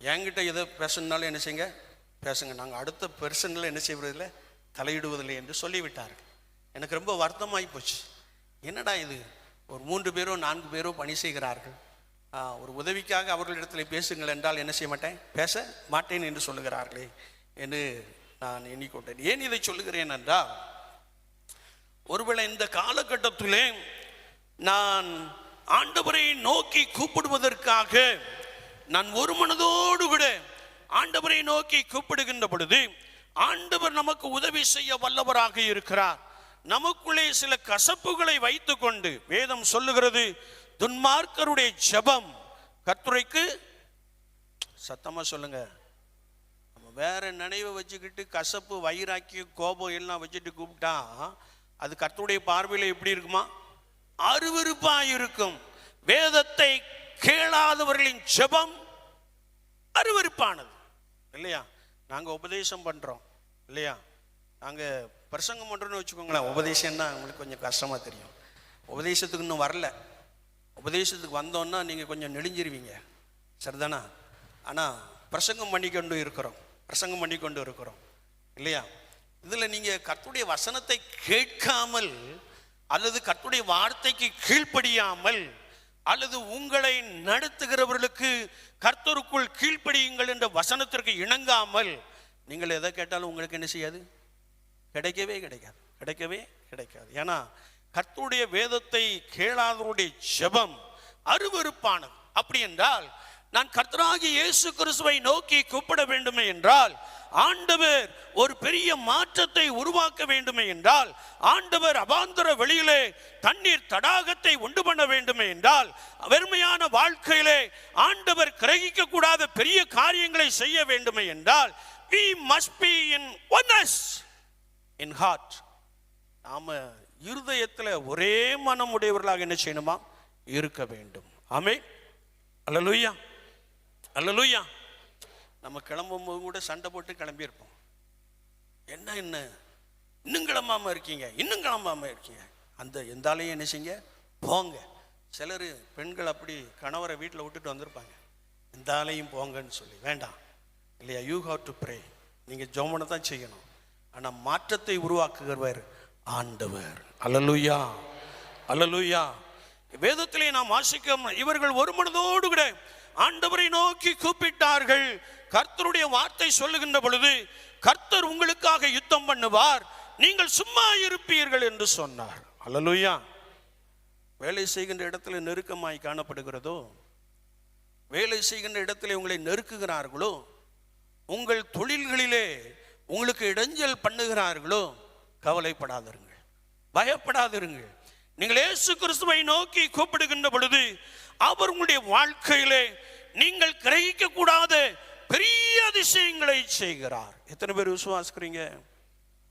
என்கிட்ட எதை பேசணுன்னாலும் என்ன செய்யுங்க, பேசுங்க, நாங்கள் அடுத்த பெர்சனில் என்ன செய்வதில்லை, தலையிடுவதில்லை என்று சொல்லிவிட்டார்கள். எனக்கு ரொம்ப வருத்தமாகி போச்சு. என்னடா இது, ஒரு 3 பேரோ 4 பேரோ பணி செய்கிறார்கள், ஒரு உதவிக்காக அவர்களிடத்தில் பேசுங்கள் என்றால் என்ன செய்ய மாட்டேன், பேச மாட்டேன் என்று சொல்லுகிறார்களே என்று நான் எண்ணிக்கொண்டேன். ஏன் இதை சொல்லுகிறேன் என்றால், ஒருவேளை இந்த காலகட்டத்திலே நான் ஆண்டவரை நோக்கி கூப்பிடுவதற்காக நான் ஒரு மனதோடு கூட ஆண்டவரை நோக்கி கூப்பிடுகின்ற பொழுது ஆண்டவர் நமக்கு உதவி செய்ய வல்லவராக இருக்கிறார். நமக்குள்ளே சில கசப்புகளை வைத்துக் கொண்டு வேதம் சொல்லுகிறது, துன்மார்க்கருடைய ஜெபம் கர்த்தருக்கு, சத்தமா சொல்லுங்க, நம்ம வேற நினைவை வச்சுக்கிட்டு கசப்பு, வைராக்கியம், கோபம் எல்லாம் வச்சுட்டு கூப்பிட்டா அது கர்த்தருடைய பார்வையில் எப்படி இருக்குமா, அருவருப்பா இருக்கும். வேதத்தை கேளாதவர்களின் ஜெபம் அருவருப்பானது இல்லையா? நாங்க உபதேசம் பண்றோம் இல்லையா, நாங்க பிரசங்கம் பண்றோம்னு வச்சுக்கோங்களேன், உபதேசம்னா உங்களுக்கு கொஞ்சம் கஷ்டமா தெரியும். உபதேசத்துக்கு இன்னும் வரல, உபதேசத்துக்கு வந்தோன்னா நீங்க கொஞ்சம் நெளிஞ்சிருவீங்க, சரிதானா? ஆனா பிரசங்கம் பண்ணிக்கொண்டு இருக்கிறோம் இல்லையா? இதுல நீங்க கர்த்தருடைய வசனத்தை கேட்காமல் அல்லது கர்த்தருடைய வார்த்தைக்கு கீழ்ப்படியாமல் அல்லது உங்களை நடத்துகிறவர்களுக்கு கர்த்தருக்குள் கீழ்ப்படியுங்கள் என்ற வசனத்திற்கு இணங்காமல் நீங்கள் எதை கேட்டாலும் உங்களுக்கு என்ன செய்யாது, கிடைக்கவே கிடைக்காது. ஏன்னா கர்த்தருடைய வேதத்தை கேளாதவருடைய ஜெபம் அருவருப்பானது. அப்படி என்றால் நான் கர்த்தராகிய இயேசு கிறிஸ்துவை நோக்கி கூப்பிட வேண்டுமே என்றால், ஆண்டவர் ஒரு பெரிய மாற்றத்தை உருவாக்க வேண்டுமே என்றால், ஆண்டவர் அவாந்தர வெளியிலே தண்ணீர் தடாகத்தை உண்டு பண்ண வேண்டுமே என்றால், வெறுமையான வாழ்க்கையிலே ஆண்டவர் கிரகிக்க கூடாத பெரிய காரியங்களை செய்ய வேண்டுமே என்றால், we must be in oneness in heart. நாம இருதயத்தில் ஒரே மனம் உடையவர்களாக என்ன செய்யணுமா, இருக்க வேண்டும். ஆமென், அல்லேலூயா, அல்லேலூயா. நம்ம கிளம்பும்போது கூட சண்டை போட்டு கிளம்பியிருப்போம். என்ன இன்னும் கிளம்பாம இருக்கீங்க, அந்த எந்தாலையும் என்ன செய்யுங்க, போங்க, சிலர் பெண்கள் அப்படி கணவரை வீட்டில் விட்டுட்டு வந்திருப்பாங்க, இந்த ஆளையும் போங்கன்னு சொல்லி. வேண்டாம் இல்லையா, யூ ஹாவ் டு ப்ரே. நீங்கள் ஜெபம் தான் செய்யணும். ஆனால் மாற்றத்தை உருவாக்குகிறவர் ஆண்டவர். அல்லேலூயா, அல்லேலூயா. வேதத்திலே நாம் வாசிக்க, இவர்கள் ஒரு மனதோடு கூட ஆண்டவரை நோக்கி கூப்பிட்டார்கள். கர்த்தருடைய வார்த்தை சொல்லுகின்ற பொழுது, கர்த்தர் உங்களுக்காக யுத்தம் பண்ணுவார், நீங்கள் சும்மா இருப்பீர்கள் என்று சொன்னார். அல்லேலூயா. வேலை செய்கின்ற இடத்துல நெருக்கமாய் காணப்படுகிறதோ, வேலை செய்கின்ற இடத்துல உங்களை நெருக்குகிறார்களோ, உங்கள் தொழில்களிலே உங்களுக்கு இடைஞ்சல் பண்ணுகிறார்களோ, கவலைப்படாதிருங்கள், பயப்படாதிருங்கள். நீங்கள் இயேசு கிறிஸ்துவை நோக்கி கூப்பிடுகின்ற பொழுது அவர் உங்களுடைய வாழ்க்கையிலே நீங்கள் கிரகிக்க கூடாத பெரிய அதிசயங்களை செய்கிறார். எத்தனை பேர் விசுவாசிக்கிறீங்க?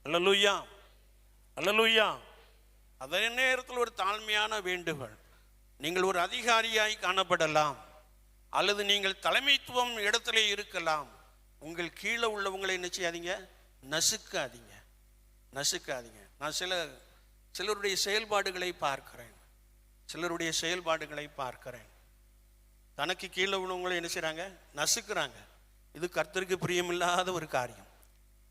அல்லேலூயா, அல்லேலூயா. அதே நேரத்தில் ஒரு தாழ்மையான வேண்டுகோள். நீங்கள் ஒரு அதிகாரியாய் காணப்படலாம், அல்லது நீங்கள் தலைமைத்துவம் இடத்துல இருக்கலாம். உங்கள் கீழே உள்ளவங்களை என்ன செய்யாதீங்க, நசுக்காதீங்க, நசுக்காதீங்க. நான் சிலருடைய செயல்பாடுகளை பார்க்கிறேன், சிலருடைய செயல்பாடுகளை பார்க்கிறேன். தனக்கு கீழே உள்ளவங்களை என்ன செய்கிறாங்க, நசுக்கிறாங்க. இது கர்த்தருக்கு பிரியமில்லாத ஒரு காரியம்.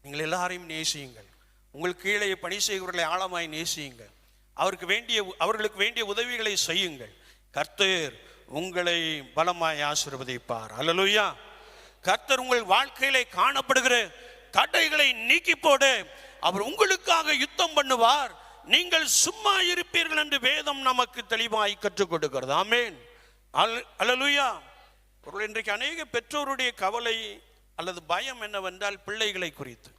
நீங்கள் எல்லாரையும் நேசியுங்கள், உங்கள் கீழே பணி செய்கிறவர்களை ஆழமாய் நேசியுங்கள், அவர்களுக்கு வேண்டிய உதவிகளை செய்யுங்கள். கர்த்தர் உங்களை பலமாய் ஆசீர்வதிப்பார். அல்லேலூயா. கர்த்தர் உங்கள் வாழ்க்கையிலே காணப்படுகிற தடைகளை நீக்கி போட அவர் உங்களுக்காக யுத்தம் பண்ணுவார், நீங்கள் சும்மா இருப்பீர்கள் என்று வேதம் நமக்கு தெளிவாய் கற்றுக் கொடுக்கிறது. ஆமென், அல்லேலூயா. இன்றைக்கு அநேக பெற்றோருடைய கவலை அல்லது பயம் என்னவென்றால், பிள்ளைகளை குறித்து,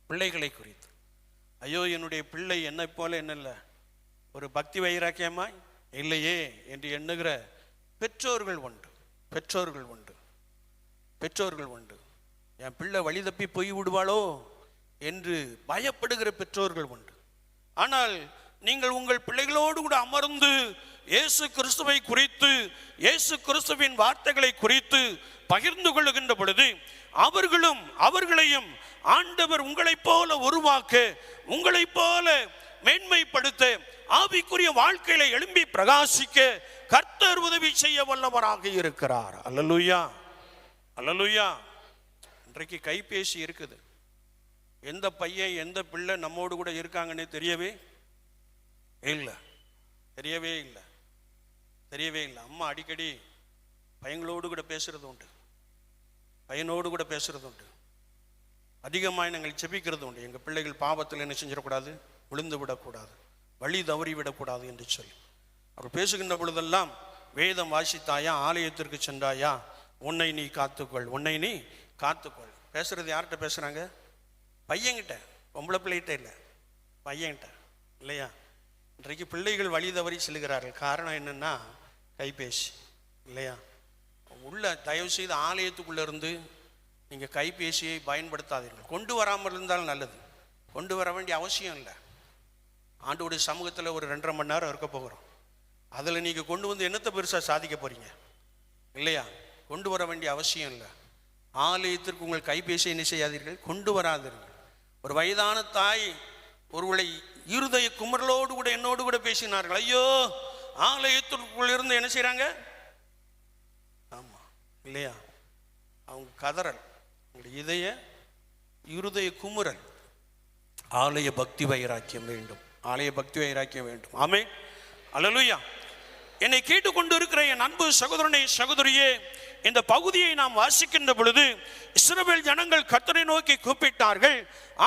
பிள்ளைகளை குறித்து. ஐயோ, என்னுடைய பிள்ளை என்னை போல என்னல்ல, ஒரு பக்தி வைராக்கியமாய் இல்லையே என்று எண்ணுகிற பெற்றோர்கள் உண்டு, பெற்றோர்கள் உண்டு, பெற்றோர்கள் உண்டு. என் பிள்ளை வழி தப்பி போய் விடுவாளோ என்று பயப்படுகிற பெற்றோர்கள் உண்டு. ஆனால் நீங்கள் உங்கள் பிள்ளைகளோடு கூட அமர்ந்து இயேசு கிறிஸ்துவை குறித்து, இயேசு கிறிஸ்துவின் வார்த்தைகளை குறித்து பகிர்ந்து கொள்ளுகின்ற பொழுது அவர்களையும் ஆண்டவர் உங்களைப் போல உருவாக்க, உங்களைப் போல மேன்மைப்படுத்த, ஆவிக்குரிய வாழ்க்கையில எழும்பி பிரகாசிக்க கர்த்தர் உதவி செய்ய வல்லவராக இருக்கிறார். அல்லேலூயா, அல்லேலூயா. இன்றைக்கு கைபேசி இருக்குது. எந்த பையன் எந்த பிள்ளை நம்மோடு கூட இருக்காங்கன்னே தெரியவே இல்லை, தெரியவே இல்லை, தெரியவே இல்லை. அம்மா அடிக்கடி பையங்களோடு கூட பேசுறது உண்டு, பையனோடு கூட பேசுறது உண்டு. அதிகமாக நாங்கள் செபிக்கிறது உண்டு, எங்கள் பிள்ளைகள் பாவத்தில் என்ன செஞ்சிடக்கூடாது, விழுந்து விடக்கூடாது, வழி தவறி விடக்கூடாது என்று சொல்லி. அவர் பேசுகின்ற பொழுதெல்லாம், வேதம் வாசித்தாயா, ஆலயத்திற்கு சென்றாயா, உன்னை நீ காத்துக்கொள், உன்னை நீ காத்துக்கொள். பேசுறது யார்கிட்ட பேசுகிறாங்க? பையன்கிட்ட, பொம்பளை பிள்ளைகிட்ட இல்லை, பையன்கிட்ட இல்லையா? இன்றைக்கு பிள்ளைகள் வழி தவறி செல்கிறார்கள். காரணம் என்னென்னா கைபேசி இல்லையா? உள்ள தயவு செய்து ஆலயத்துக்குள்ளே இருந்து நீங்கள் கைபேசியை பயன்படுத்தாதீர்கள். கொண்டு வராமல் இருந்தால் நல்லது, கொண்டு வர வேண்டிய அவசியம் இல்லை. ஆண்டோடைய சமூகத்தில் ஒரு 2.5 மணி நேரம் இருக்க போகிறோம். அதில் நீங்கள் கொண்டு வந்து என்னத்தை பெருசாக சாதிக்க போகிறீங்க இல்லையா? கொண்டு வர வேண்டிய அவசியம் இல்லை. ஆலயத்திற்கு உங்கள் கைபேசியை என்ன செய்யாதீர்கள், கொண்டு வராதீர்கள். ஒரு வயதான தாய் ஒருவளை இருதய குமரலோடு கூட என்னோடு கூட பேசினார்கள். ஐயோ, ஆலயத்திற்குள் இருந்து என்ன செய்கிறாங்க, ஆமாம் இல்லையா, அவங்க கதறல், இதய இருதய குமுறல். ஆலய பக்தி வைராக்கியம் வேண்டும், ஆலய பக்தி வைராக்கியம் வேண்டும். ஆமென், அல்லேலூயா. என்னை கேட்டுக்கொண்டு இருக்கிற என் அன்பு சகோதரனே, சகோதரியே, இந்த பகுதியை நாம் வாசிக்கின்ற பொழுது இஸ்ரவேல் ஜனங்கள் கர்த்தரை நோக்கி கூப்பிட்டார்கள்.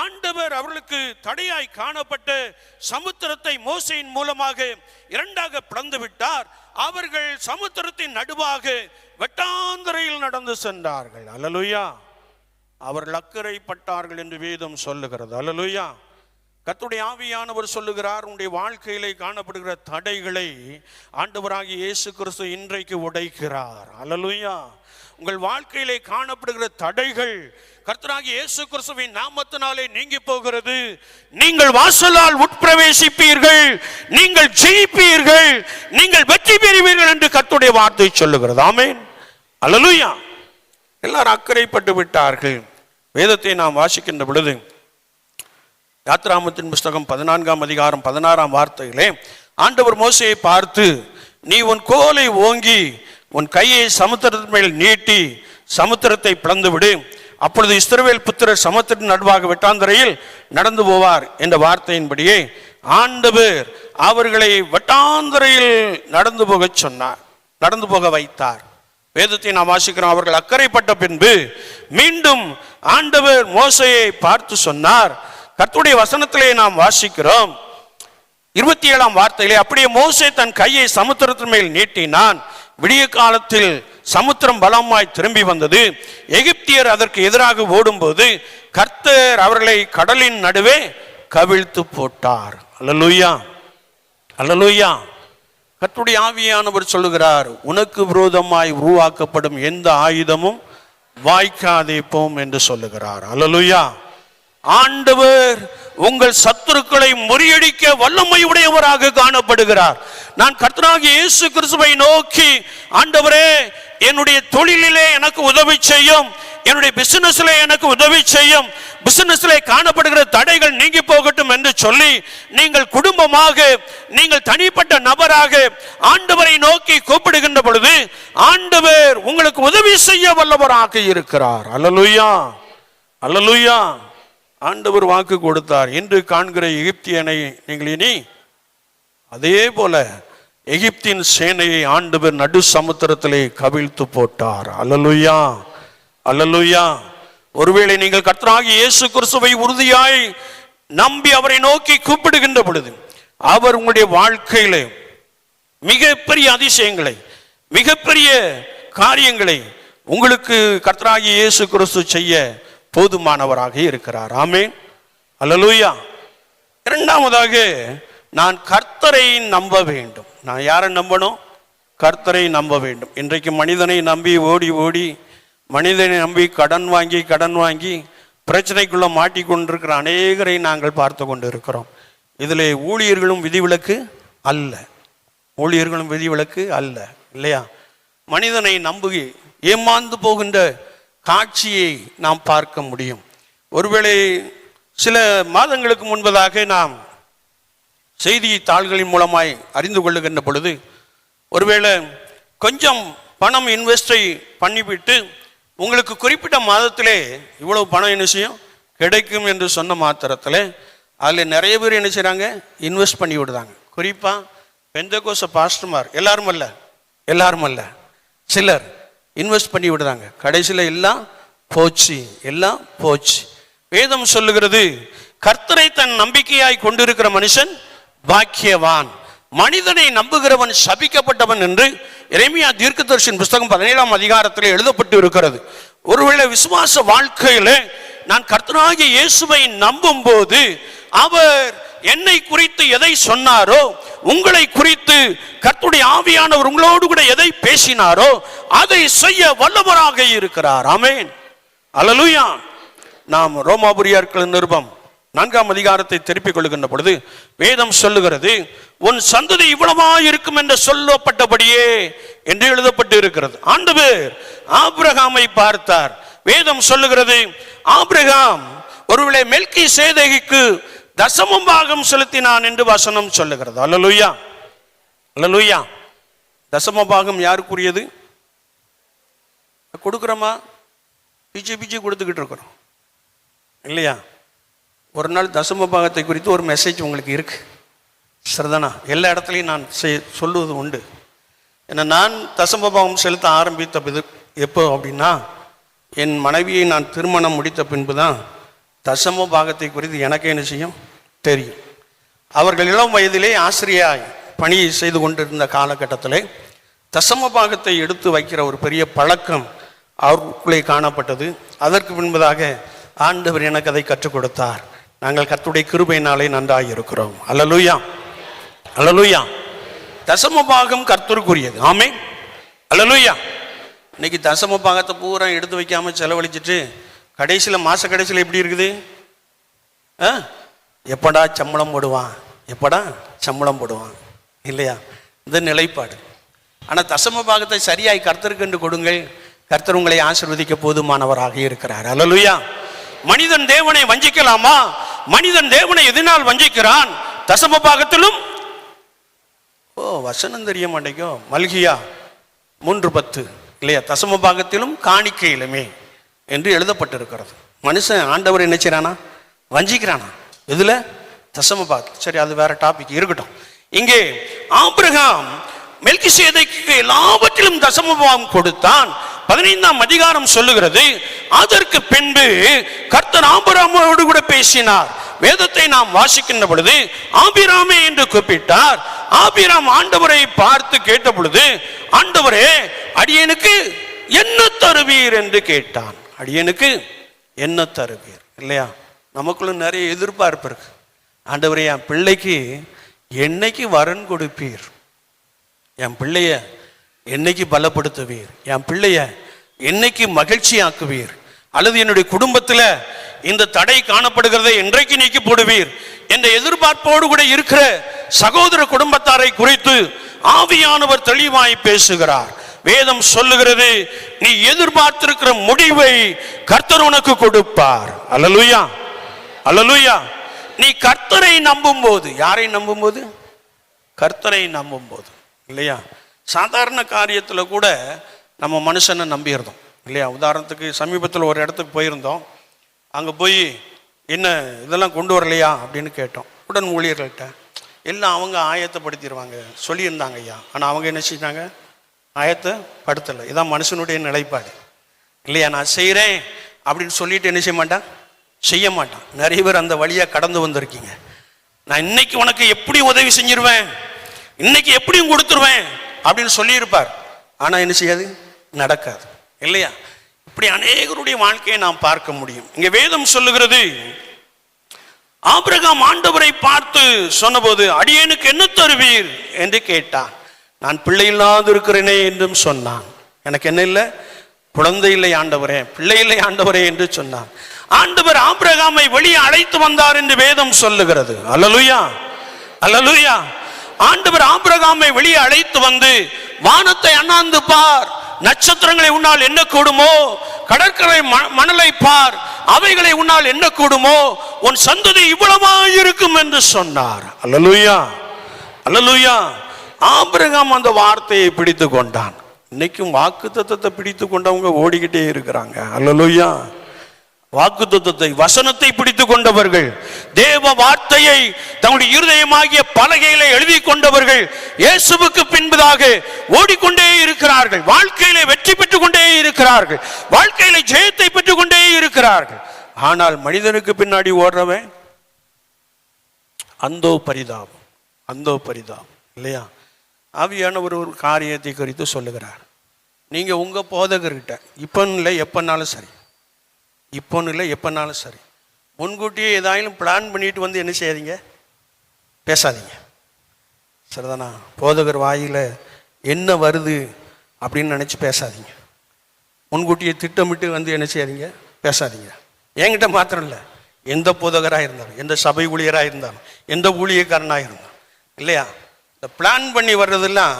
ஆண்டவர் அவர்களுக்கு தடையாய் காணப்பட்ட சமுத்திரத்தை மோசேயின் மூலமாக 2ஆக பிளந்து விட்டார். அவர்கள் சமுத்திரத்தின் நடுவாக வெட்டாந்தரையில் நடந்து சென்றார்கள். அல்லேலூயா. அவர்கள் அக்கறைப்பட்டார்கள் என்று வேதம் சொல்லுகிறது. அல்லேலூயா. கர்த்தருடைய ஆவியானவர் சொல்லுகிறார், உன்னுடைய வாழ்க்கையிலே காணப்படுகிற தடைகளை ஆண்டவராகிய இயேசு கிறிஸ்து இன்றைக்கு உடைக்கிறார். அல்லேலூயா. உங்கள் வாழ்க்கையிலே காணப்படுகிற தடைகள் கர்த்தராகிய இயேசு கிறிஸ்துவின் நாமத்தினாலே நீங்கி போகிறது. நீங்கள் வாசலால் உட்பிரவேசிப்பீர்கள், நீங்கள் ஜெயிப்பீர்கள், நீங்கள் வெற்றி பெறுவீர்கள் என்று கர்த்தருடைய வார்த்தை சொல்லுகிறது. ஆமென், அல்லேலூயா. எல்லாரும் அக்கறைப்பட்டு விட்டார்கள். வேதத்தை நாம் வாசிக்கின்ற பொழுது யாத்திராகமத்தின் புஸ்தகம் 14ஆம் அதிகாரம் 16ஆம் வார்த்தையிலே ஆண்டவர் மோசேயை பார்த்து, நீ உன் கோலை ஓங்கி உன் கையை சமுத்திரத்தின் மேல் நீட்டி சமுத்திரத்தை பிளந்து விடு, அப்பொழுது இஸ்ரவேல் புத்திரர் சமுத்திரத்தின் நடுவாக வெட்டாந்தரையில் நடந்து போவார் என்ற வார்த்தையின்படியே ஆண்டவர் அவர்களை வெட்டாந்தரையில் நடந்து போக சொன்னார், நடந்து போக வைத்தார். வேதத்தை நாம் வாசிக்கிறோம். அவர்கள் அக்கறைப்பட்ட பின்பு மீண்டும் ஆண்டவர் மோசையை பார்த்து சொன்னார். கர்த்தருடைய வசனத்திலே நாம் வாசிக்கிறோம் 27ஆம் வார்த்தையிலே, அப்படியே மோசே தன் கையை சமுத்திரத்தின் மேல் நீட்டினான், விடிய காலத்தில் சமுத்திரம் பலமாய் திரும்பி வந்தது, எகிப்தியர் அதற்கு எதிராக ஓடும்போது கர்த்தர் அவர்களை கடலின் நடுவே கவிழ்த்து போட்டார். அல்லேலூயா, அல்லேலூயா. கர்த்தருடைய ஆவியானவர் சொல்லுகிறார், உனக்கு விரோதமாய் உருவாக்கப்படும் எந்த ஆயுதமும் வாய்க்காதே போம் என்று சொல்லுகிறார். அல்லேலூயா. ஆண்டவர் உங்கள் சத்துருக்களை முறியடிக்க வல்லமை உடையவராக காணப்படுகிறார். நான் கர்த்தராகிய இயேசு கிறிஸ்துவை நோக்கி, ஆண்டவரே என்னுடைய தொழிலிலே எனக்கு உதவி செய்யும், என்னுடைய பிசினஸ்ல எனக்கு உதவி செய்யும், பிசினஸ்ல காணப்படுகிற தடைகள் நீங்கி போகட்டும் என்று சொல்லி நீங்கள் குடும்பமாக, நீங்கள் தனிப்பட்ட நபராக ஆண்டவரை நோக்கி கூப்பிடுகின்ற பொழுது ஆண்டவர் உங்களுக்கு உதவி செய்ய வல்லவராக இருக்கிறார். அல்லேலூயா, அல்லேலூயா. ஆண்டவர் வாக்கு கொடுத்தார், இன்று காண்கிற எகிப்தியனை நீங்கள் இனி அதே போல எகிப்தின் சேனையை ஆண்டவர் நடு சமுத்திரத்திலே கவிழ்த்து போட்டார். அல்லேலூயா, அல்லேலூயா. ஒருவேளை நீங்கள் கர்த்தராகிய இயேசு கிறிஸ்துவை உறுதியாய் நம்பி அவரை நோக்கி கூப்பிடுகின்ற பொழுது அவர் உங்களுடைய வாழ்க்கையிலே மிகப்பெரிய அதிசயங்களை, மிகப்பெரிய காரியங்களை உங்களுக்கு கர்த்தராகிய இயேசு கிறிஸ்து செய்ய போதுமானவராக இருக்கிறார். ஆமென், அல்லேலூயா. இரண்டாவதாக, நான் கர்த்தரை நம்ப வேண்டும். நான் யாரை நம்பணும்? கர்த்தரை நம்ப வேண்டும். இன்றைக்கு மனிதனை நம்பி ஓடி ஓடி, மனிதனை நம்பி கடன் வாங்கி பிரச்சனைக்குள்ள மாட்டிக்கொண்டிருக்கிற அநேகரை நாங்கள் பார்த்து கொண்டு இருக்கிறோம். இதில் ஊழியர்களும் விதிவிலக்கு அல்ல, ஊழியர்களும் விதிவிலக்கு அல்ல, இல்லையா? மனிதனை நம்பி ஏமாந்து போகின்ற காட்சியை நாம் பார்க்க முடியும். ஒருவேளை சில மாதங்களுக்கு முன்பதாக நாம் செய்தித்தாள்களின் மூலமாய் அறிந்து கொள்ளுகின்ற பொழுது, ஒருவேளை கொஞ்சம் பணம் இன்வெஸ்டை பண்ணிவிட்டு உங்களுக்கு குறிப்பிட்ட மாதத்திலே இவ்வளவு பணம் என்ன செய்யும் கிடைக்கும் என்று சொன்ன மாத்திரத்தில் அதில் நிறைய பேர் என்ன செய்கிறாங்க, இன்வெஸ்ட் பண்ணி விடுதாங்க. குறிப்பாக பெந்தகோஸ்த பாஸ்டர்மார், எல்லாரும் அல்ல, சிலர் இன்வெஸ்ட் பண்ணி விடுறாங்க. கடைசியில் எல்லாம் போச்சு. வேதம் சொல்லுகிறது, கர்த்தரை தன் நம்பிக்கையாய் கொண்டிருக்கிற மனுஷன் பாக்கியவான், மனிதனை நம்புகிறவன் சபிக்கப்பட்டவன் என்று எரேமியா தீர்க்கதரிசியின் புத்தகம் 17ஆம் அதிகாரத்தில் எழுதப்பட்டு இருக்கிறது. ஒருவேளை விசுவாச வாழ்க்கையில நான் கர்த்தராகிய இயேசுவை நம்பும் போது அவர் என்னை குறித்து எதை சொன்னாரோ, உங்களை குறித்து கர்த்தருடைய ஆவியானவர் உங்களோடு கூட எதை பேசினாரோ அதை செய்ய வல்லவராக இருக்கிறார். ஆமென், அல்லேலூயா. நாம் ரோமாபுரியர்கள் நிருபம் 4ஆம் அதிகாரத்தை திருப்பிக் கொள்ளுகின்ற பொழுது வேதம் சொல்லுகிறது, உன் சந்ததி இவ்வளவா இருக்கும் என்று சொல்லப்பட்டபடியே என்று எழுதப்பட்டு இருக்கிறது. ஆண்டவர் ஆபிரகாமை பார்த்தார். வேதம் சொல்லுகிறது, ஆபிரகாம் ஒருவேளை மெல்கிசேதேக்குக்கு தசம பாகம் செலுத்தினான் என்று வசனம் சொல்லுகிறது. அல்லேலூயா, அல்லேலூயா. தசம பாகம் யாருக்குரியது? கொடுக்கிறோமா? பிச்சு கொடுத்துக்கிட்டு இருக்கிறோம், இல்லையா? ஒரு நாள் தசம பாகத்தை குறித்து ஒரு மெசேஜ் உங்களுக்கு இருக்கு, சரிதானா? எல்லா இடத்துலையும் நான் சொல்லுவது உண்டு. ஏன்னா நான் தசம பாகம் செலுத்த ஆரம்பித்த எப்போ அப்படின்னா, என் மனைவியை நான் திருமணம் முடித்த பின்பு தான் தசம பாகத்தை குறித்து எனக்கு என்ன செய்யும் தெரியும். அவர்கள் இளம் வயதிலே ஆசிரியாய் பணி செய்து கொண்டிருந்த காலகட்டத்தில் தசம பாகத்தை எடுத்து வைக்கிற ஒரு பெரிய பழக்கம் அவர்களுக்குள்ளே காணப்பட்டது. அதற்கு பின்பதாக ஆண்டவர் எனக்கு அதை கற்றுக் கொடுத்தார். நாங்கள் கர்த்தருடைய கிருபையினாலே நன்றாக இருக்கிறோம். அல்லேலூயா, அல்லேலூயா. தசம பாகம் கர்த்தருக்குரியது. ஆமென், அல்லேலூயா. இன்னைக்கு தசம பாகத்தை பூரா எடுத்து வைக்காம செலவழிச்சிட்டு கடைசியில் மாச கடைசியில் எப்படி இருக்குது? எப்படா சம்பளம் போடுவான், இல்லையா? இந்த நிலைப்பாடு. ஆனால் தசம பாகத்தை சரியாய் கர்த்தருக்கு என்று கொடுங்கள், கர்த்தர் உங்களை ஆசீர்வதிக்க போதுமானவராக இருக்கிறார். அல்லேலூயா. மனிதன் தேவனை வஞ்சிக்கலாமா? மனிதன் தேவனை எதனால் வஞ்சிக்கிறான்? தசம பாகத்திலும் வசனம் தெரிய மாட்டேங்கோ. மல்கியா 3:10 இல்லையா? தசம பாகத்திலும் காணிக்கையிலுமே என்று எழுதப்பட்டிருக்கிறது. மனுஷன் ஆண்டவர் என்ன செய்றானா? வஞ்சிக்கிறானா? எதுல? தசம பாகத்தில். சரி, அது வேற டாபிக் இருக்கட்டும். இங்கே ஆபிரகாம் மெல்கிசேதேக்குக்கு எல்லாவற்றிலும் தசம பாகம் கொடுத்தான். 15ஆம் அதிகாரம் சொல்லுகிறது, அதற்கு பின்பு கர்த்தர் ஆபிரகாமோடு கூட பேசினார். வேதத்தை நாம் வாசிக்கின்ற பொழுது ஆபிராமே என்று கூப்பிட்டார். ஆபிராம் ஆண்டவரை பார்த்து கேட்ட பொழுது, ஆண்டவரே, அடியனுக்கு என்ன தருவீர் என்று கேட்டான். அடியனுக்கு என்ன தருவீர்? இல்லையா? நமக்குள்ள நிறைய எதிர்பார்ப்பு இருக்கு. ஆண்டவரே, என் பிள்ளைக்கு என்னைக்கு வரன் கொடுப்பீர்? என் பிள்ளைய என்னைக்கு பலப்படுத்துவீர்? என் பிள்ளைய என்னைக்கு மகிழ்ச்சி ஆக்குவீர்? அல்லது என்னுடைய குடும்பத்தில் இந்த தடை காணப்படுகிறதை என்றைக்கு நீக்கி போடுவீர் என்ற எதிர்பார்ப்போடு கூட இருக்கிற சகோதர குடும்பத்தாரை குறித்து ஆவியானவர் தெளிவாய் பேசுகிறார். வேதம் சொல்லுகிறது, நீ எதிர்பார்த்திருக்கிற முடிவை கர்த்தர் உனக்கு கொடுப்பார். அல்லேலூயா, அல்லேலூயா. நீ கர்த்தரை நம்பும் போது, யாரை நம்பும் போது? கர்த்தரை நம்பும் போது, இல்லையா? சாதாரண காரியத்தில் கூட நம்ம மனுஷனை நம்பியிருந்தோம், இல்லையா? உதாரணத்துக்கு சமீபத்தில் ஒரு இடத்துக்கு போயிருந்தோம். அங்கே போய் என்ன இதெல்லாம் கொண்டு வரலையா அப்படின்னு கேட்டோம். உடன் ஊழியர்கள்ட்ட எல்லாம் அவங்க ஆயத்தப்படுத்திடுவாங்க சொல்லியிருந்தாங்க ஐயா. ஆனால் அவங்க என்ன செஞ்சாங்க? ஆயத்தப்படுத்தலை. இதான் மனுஷனுடைய நிலைப்பாடு, இல்லையா? நான் செய்கிறேன் அப்படின்னு சொல்லிட்டு என்ன செய்ய மாட்டான்? செய்ய மாட்டான். நிறைய பேர் அந்த வழியாக கடந்து வந்திருக்கீங்க. நான் இன்னைக்கு உனக்கு எப்படி உதவி செஞ்சிருவேன், இன்னைக்கு எப்படியும் கொடுத்துருவேன் அப்படின்னு சொல்லியிருப்பார். ஆனால் என்ன செய்யாது? நடக்காது, இல்லையா? இப்படி அநேகருடைய வாழ்க்கையை நாம் பார்க்க முடியும். இங்கே வேதம் சொல்லுகிறது, ஆபிரகாம் ஆண்டவரை பார்த்து சொன்னபோது, அடியேனுக்கு என்ன தருவீர் என்று கேட்டான். நான் பிள்ளை இல்லாது இருக்கிறேனே என்றும் சொன்னான். எனக்கு என்ன இல்லை? குழந்தை இல்லை ஆண்டவரே, பிள்ளை இல்லை ஆண்டவரே என்று சொன்னான். ஆண்டவர் ஆபிரகாமை வெளியே அழைத்து வந்தார் என்று வேதம் சொல்லுகிறது. அல்லேலூயா, அல்லேலூயா. ஆண்டவர் ஆபிரகாமை வெளியே அழைத்து வந்து, வானத்தை அண்ணாந்து பார், நட்சத்திரங்களை உன்னால் என்ன கூடுமோ, கடற்கரை மணலை பார், அவைகளை உன்னால் என்ன கூடுமோ, உன் சந்ததி இவ்வளவாய் இருக்கும் என்று சொன்னார். அல்லேலூயா, அல்லேலூயா. ஆபிரகாம் அந்த வார்த்தையை பிடித்து கொண்டான். இன்னைக்கும் வாக்குத்தத்தத்தை பிடித்து கொண்டவங்க ஓடிக்கிட்டே இருக்கிறாங்க. அல்லேலூயா. வாக்குத்தத்தத்தை, வசனத்தை பிடித்து கொண்டவர்கள், தேவ வார்த்தையை தங்களுடைய இருதயமாகிய பலகையில எழுதி கொண்டவர்கள் இயேசுவுக்கு பின்பதாக ஓடிக்கொண்டே இருக்கிறார்கள். வாழ்க்கையில வெற்றி பெற்றுக் கொண்டே இருக்கிறார்கள். வாழ்க்கையில ஜெயத்தை பெற்றுக் கொண்டே இருக்கிறார்கள். ஆனால் மனிதனுக்கு பின்னாடி ஓடுறவன் அந்தோ பரிதாபம், அந்தோ பரிதாபம், இல்லையா? ஆவியானவர் ஒரு காரியத்தை குறித்து சொல்லுகிறார். நீங்க உங்க போதகர்கிட்ட இப்பன்னு இல்லை எப்பன்னாலும் சரி, இப்போன்னு இல்லை எப்போனாலும் சரி, முன்கூட்டியே ஏதாயிலும் பிளான் பண்ணிட்டு வந்து என்ன செய்யாதீங்க? பேசாதீங்க. சரிதானா? போதகர் வாயில் என்ன வருது அப்படின்னு நினச்சி பேசாதீங்க. முன்கூட்டியே திட்டமிட்டு வந்து என்ன செய்யாதீங்க? பேசாதீங்க. என்கிட்ட மாத்திரம் இல்லை, எந்த போதகராக இருந்தாலும், எந்த சபை ஊழியராக இருந்தாலும், எந்த ஊழியக்காரனாக இருந்தாலும், இல்லையா? இந்த பிளான் பண்ணி வர்றதெல்லாம்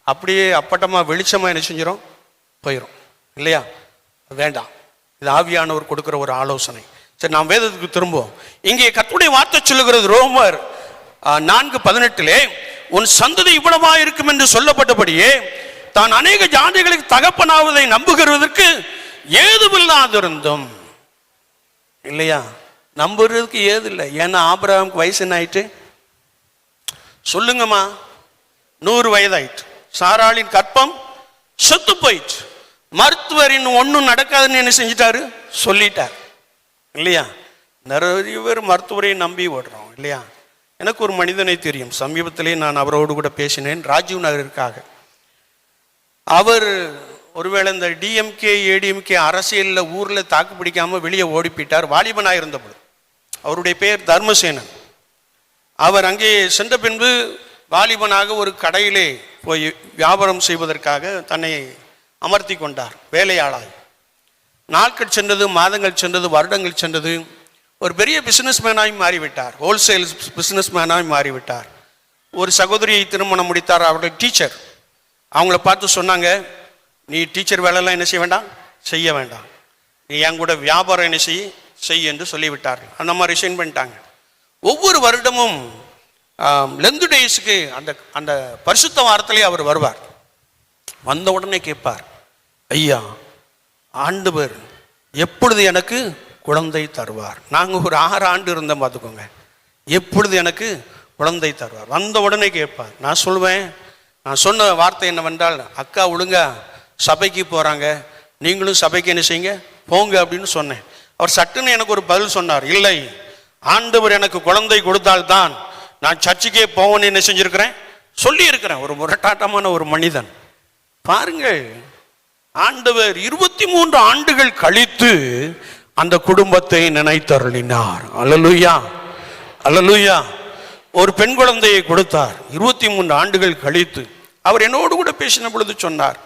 அப்படியே அப்பட்டமாக வெளிச்சமாக என்ன செஞ்சிடும்? போயிடும், இல்லையா? வேண்டாம். இது ஆவியானவர் கொடுக்கிற ஒரு ஆலோசனை. சரி, நாம் வேதத்துக்கு திரும்புவோம். இங்கே கர்த்தருடைய வார்த்தை சொல்லுகிறது, ரோமர் 4:18, உன் சந்ததி இவ்வளவா இருக்கும் என்று சொல்லப்பட்டபடியே தான் அநேக ஜாதிகளுக்கு தகப்பனாவதை நம்புகிறதற்கு ஏதுமில்லாதிருந்தும், இல்லையா? நம்புறதுக்கு ஏது இல்லை. ஏன்னா ஆபிரகாமுக்கு வயசு என்ன ஆயிட்டு? சொல்லுங்கம்மா, 100 வயதாயிட்டு. சாராளின் கற்பம் செத்து போயிட்டு. மருத்துவரின் ஒன்றும் நடக்காதுன்னு என்ன செஞ்சிட்டாரு? சொல்லிட்டார், இல்லையா? நிறைய பேர் மருத்துவரை நம்பி ஓடுறோம், இல்லையா? எனக்கு ஒரு மனிதனை தெரியும். சமீபத்திலே நான் அவரோடு கூட பேசினேன், ராஜீவ் நகருக்காக. அவர் ஒருவேளை இந்த டிஎம்கே ஏடிஎம்கே அரசியலில் ஊரில் தாக்கு பிடிக்காமல் வெளியே ஓடி போயிட்டார். வாலிபனாக இருந்தபோது. அவருடைய பெயர் தர்மசேனன். அவர் அங்கே சென்ற பின்பு வாலிபனாக ஒரு கடையிலே போய் வியாபாரம் செய்வதற்காக தன்னை அமர்த்தி கொண்டார், வேலையாளாய். நாட்கள் சென்றது, மாதங்கள் சென்றது, வருடங்கள் சென்றது. ஒரு பெரிய பிசினஸ் மேனாய் மாறிவிட்டார், ஹோல்சேல் பிசினஸ் மேனாய் மாறிவிட்டார். ஒரு சகோதரியை திருமணம் முடித்தார், அவர்கள் டீச்சர். அவங்கள பார்த்து சொன்னாங்க, நீ டீச்சர் வேலையெல்லாம் என்ன செய்ய வேண்டாம், செய்ய வேண்டாம், நீ என் கூட வியாபாரம் என்ன செய் என்று சொல்லிவிட்டார்கள். அந்த மாதிரி ரிசைன் பண்ணிட்டாங்க. ஒவ்வொரு வருடமும் லெந்து டேஸ்க்கு அந்த அந்த பரிசுத்த வாரத்திலே அவர் வருவார். வந்த உடனே கேட்பார், ஐயா ஆண்டவர் எப்பொழுது எனக்கு குழந்தை தருவார்? நாங்கள் ஒரு 6 ஆண்டு இருந்தோம் பார்த்துக்கோங்க. எப்பொழுது எனக்கு குழந்தை தருவார்? வந்த உடனே கேட்பார். நான் சொல்வேன், நான் சொன்ன வார்த்தை என்னவென்றால், அக்கா ஒழுங்கா சபைக்கு போகிறாங்க, நீங்களும் சபைக்கு என்ன செய்யுங்க, போங்க அப்படின்னு சொன்னேன். அவர் சட்டுன்னு எனக்கு ஒரு பதில் சொன்னார், இல்லை ஆண்டவர் எனக்கு குழந்தை கொடுத்தால்தான் நான் சர்ச்சுக்கே போவேன்னு என்ன செஞ்சிருக்கிறேன், சொல்லி இருக்கிறேன். ஒரு முரட்டாட்டமான ஒரு மனிதன் பாருங்கள். ஆண்டவர் 23 ஆண்டுகள் கழித்து அந்த குடும்பத்தை நினைத்தருளினார். அல்லேலூயா, அல்லேலூயா. ஒரு பெண் குழந்தையை கொடுத்தார் 23 ஆண்டுகள் கழித்து. அவர் என்னோடு கூட பேசின பொழுது சொன்னார்,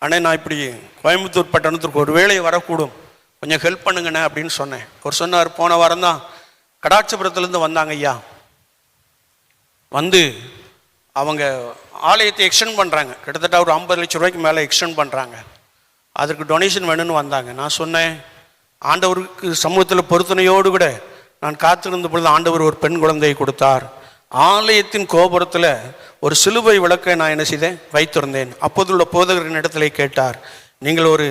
அண்ணே நான் இப்படி கோயம்புத்தூர் பட்டணத்திற்கு ஒரு வேளை வரக்கூடும், கொஞ்சம் ஹெல்ப் பண்ணுங்கண்ணே அப்படின்னு சொன்னேன். அவர் சொன்னார், போன வாரம் தான் கடாட்சபுரத்துலேருந்து வந்தாங்க ஐயா, வந்து அவங்க ஆலயத்தை எக்ஸ்டெண்ட் பண்ணுறாங்க, கிட்டத்தட்ட ஒரு 50 லட்சம் ரூபாய்க்கு மேலே எக்ஸ்டெண்ட் பண்ணுறாங்க, அதற்கு டொனேஷன் வேணும்னு வந்தாங்க. நான் சொன்னேன், ஆண்டவருக்கு சமூகத்தில் பொருத்தனையோடு கூட நான் காத்திருந்த பொழுது ஆண்டவர் ஒரு பெண் குழந்தையை கொடுத்தார். ஆலயத்தின் கோபுரத்தில் ஒரு சிலுவை விளக்கை நான் என்ன செய்தேன், வைத்திருந்தேன். அப்போதுள்ள போதகரின் இடத்துல கேட்டார், நீங்கள் ஒரு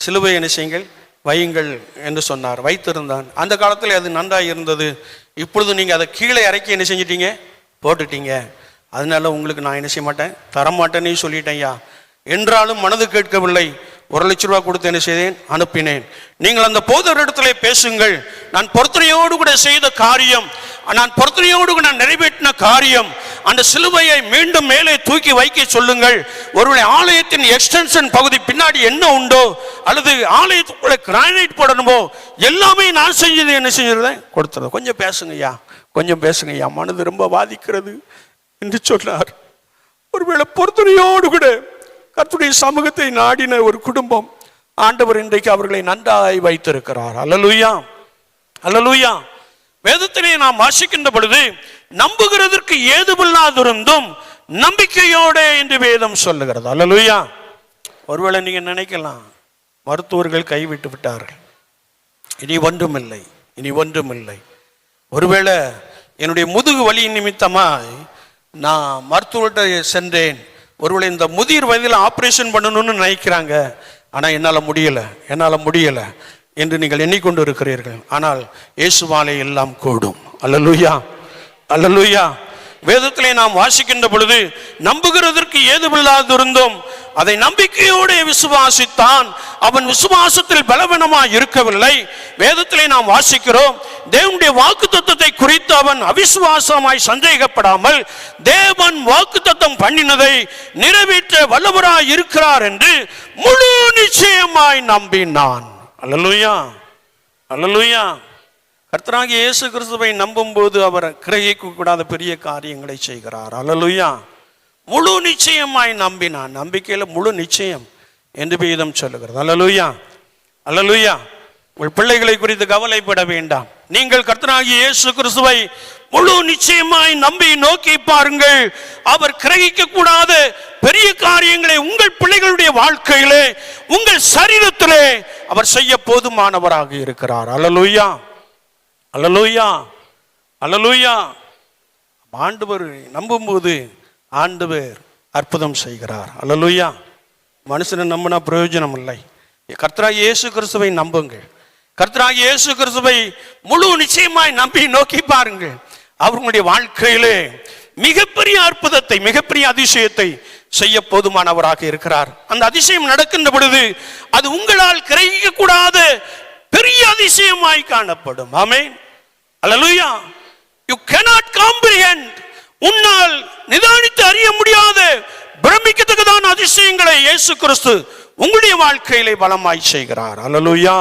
சிலுவை என்ன செய்யுங்கள், வையுங்கள் என்று சொன்னார். வைத்திருந்தான். அந்த காலத்தில் அது நன்றாக இருந்தது. இப்பொழுது நீங்கள் அதை கீழே இறக்கி என்ன செஞ்சிட்டீங்க, போட்டுட்டீங்க. அதனால உங்களுக்கு நான் என்ன செய்ய மாட்டேன், தரமாட்டேன்னு சொல்லிட்டேன் ஐயா. என்றாலும் மனது கேட்கவில்லை. 1 லட்சம் ரூபா கொடுத்து என்ன செய்தேன், அனுப்பினேன். நீங்கள் அந்த போதர் இடத்துல பேசுங்கள், நான் பொருத்தனையோடு கூட செய்த காரியம், நான் பொருத்தனையோடு கூட நிறைவேற்றின காரியம், அந்த சிலுவையை மீண்டும் மேலே தூக்கி வைக்க சொல்லுங்கள். ஒருவேளை ஆலயத்தின் எக்ஸ்டென்ஷன் பகுதி பின்னாடி என்ன உண்டோ, அல்லது ஆலயத்துக்குள்ள கிரானைட் போடணுமோ, எல்லாமே நான் செஞ்சது என்ன செஞ்சிருந்தேன், கொடுத்துருந்தேன். கொஞ்சம் பேசுங்க ஐயா, கொஞ்சம் பேசுங்க ஐயா, மனது ரொம்ப பாதிக்கிறது என்று சொன்னார். ஒருவேளை பொருத்தனையோடு கூட கர்த்தருடைய சமூகத்தை நாடின ஒரு குடும்பம், ஆண்டவர் இன்றைக்கு அவர்களை நன்றாய் வைத்திருக்கிறார். அல்லேலூயா, அல்லேலூயா. வேதத்திலே நாம் வாசிக்கின்ற பொழுது, நம்புகிறதற்கு ஏதுமில்லாதிருந்தும் நம்பிக்கையோடு என்று வேதம் சொல்லுகிறது. அல்லேலூயா. ஒருவேளை நீங்க நினைக்கலாம், மருத்துவர்கள் கைவிட்டு விட்டார்கள், இனி ஒன்றுமில்லை, இனி ஒன்றுமில்லை. ஒருவேளை என்னுடைய முதுகு வலி நிமித்தமாய் நான் மருத்துவர்கிட்ட சென்றேன், ஒருவேளை இந்த முதிர் வயதில் ஆப்ரேஷன் பண்ணணும்னு நினைக்கிறாங்க, ஆனால் என்னால் முடியலை என்று நீங்கள் எண்ணிக்கொண்டு இருக்கிறீர்கள். ஆனால் இயேசுவாலே எல்லாம் கூடும். அல்லேலூயா, அல்லேலூயா. வேதத்திலே நாம் வாசிக்கின்ற பொழுது, நம்புகிறதற்கு ஏதுமில்லாதிருந்தும் அதை நம்பிக்கையோடு விசுவாசித்தான், அவன் விசுவாசத்தில் பலவீனமாய் இருக்கவில்லை. வேதத்திலே நாம் வாசிக்கிறோம், தேவனுடைய வாக்குத்தத்தத்தை குறித்து அவன் அவிசுவாசமாய் சந்தேகப்படாமல் தேவன் வாக்குத்தத்தம் பண்ணினதை நிறைவேற்ற வல்லவராய் இருக்கிறார் என்று முழு நிச்சயமாய் நம்பினான். அல்லேலூயா, அல்லேலூயா. கர்த்தராகிய இயேசு கிறிஸ்துவை நம்பும் போது அவர் கிரகிக்க கூடாத பெரிய காரியங்களை செய்கிறார். அல்லேலூயா. முழு நிச்சயமாய் நம்பினான். நம்பிக்கையில் முழு நிச்சயம் என்று வேதம் சொல்லுகிறது. அல்லேலூயா, அல்லேலூயா. உங்கள் பிள்ளைகளை குறித்து கவலைப்பட வேண்டாம். நீங்கள் கர்த்தராகிய இயேசு கிறிஸ்துவை முழு நிச்சயமாய் நம்பி நோக்கி பாருங்கள். அவர் கிரகிக்க கூடாத பெரிய காரியங்களை உங்கள் பிள்ளைகளுடைய வாழ்க்கையிலே, உங்கள் சரீரத்திலே அவர் செய்ய போதுமானவராக இருக்கிறார். அல்லேலூயா, அல்லேலூயா, அல்லேலூயா. ஆண்டவர் நம்பும்போது ஆண்டவர் அற்புதம் செய்கிறார். அல்லேலூயா. மனுஷனை நம்பினா பிரயோஜனம் இல்லை. கர்த்தராகிய இயேசு கிறிஸ்துவை நம்புங்கள். கர்த்தராகிய இயேசு கிறிஸ்துவை முழு நிச்சயமாய் நம்பி நோக்கி பாருங்கள். அவர்களுடைய வாழ்க்கையிலே மிகப்பெரிய அற்புதத்தை, மிகப்பெரிய அதிசயத்தை செய்ய போதுமானவராக இருக்கிறார். அந்த அதிசயம் நடக்கின்ற பொழுது அது உங்களால் கிரகிக்க கூடாத பெரிய அதிசயமாய் காணப்படும். ஆமென், அல்லேலூயா. You cannot comprehend, உன்னால் நிதானித்து அறிய முடியாத பிரமிக்கத்தக்கதான அதிசயங்களை இயேசு கிறிஸ்து உங்களுடைய வாழ்க்கையிலே பலமாய் செய்கிறார். அல்லேலூயா,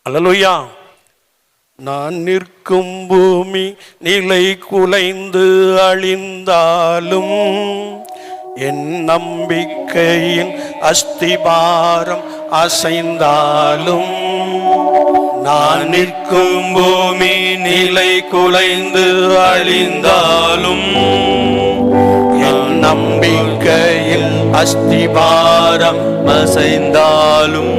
அல்லேலூயா. நான் நிற்கும் பூமி நிலை குலைந்து அழிந்தாலும், என் நம்பிக்கையின் அஸ்திபாரம் அசைந்தாலும், நான் நிற்கும் பூமி நிலை குலைந்து அழிந்தாலும், என் நம்பிக்கையில் அஸ்திபாரம் அசைந்தாலும்,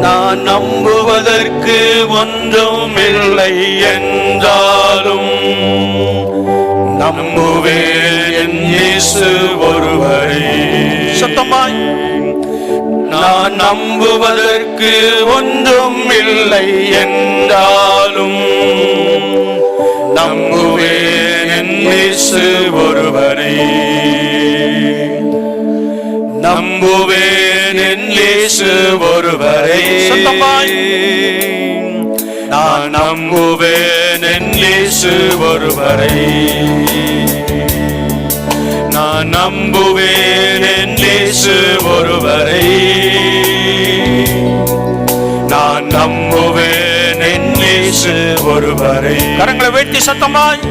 நான் நம்புவதற்கு ஒன்றும் இல்லை என்றாலும், நம்புவேன் என் இயேசு ஒருவரே. சத்தமாய் நான் நம்புவதற்கு ஒன்றும் இல்லை என்றாலும் நம்புவேன் என் இயேசு ஒருவரே. நம்புவேன் என் இயேசு ஒருவரே. சத்தமாய் நான் நம்புவேன் என் இயேசு ஒருவரை. நான் நம்புவேன் என் இயேசு ஒருவரை. நான் நம்புவேன் என் இயேசு ஒருவரை. கரங்களை வெட்டி சத்தமாய்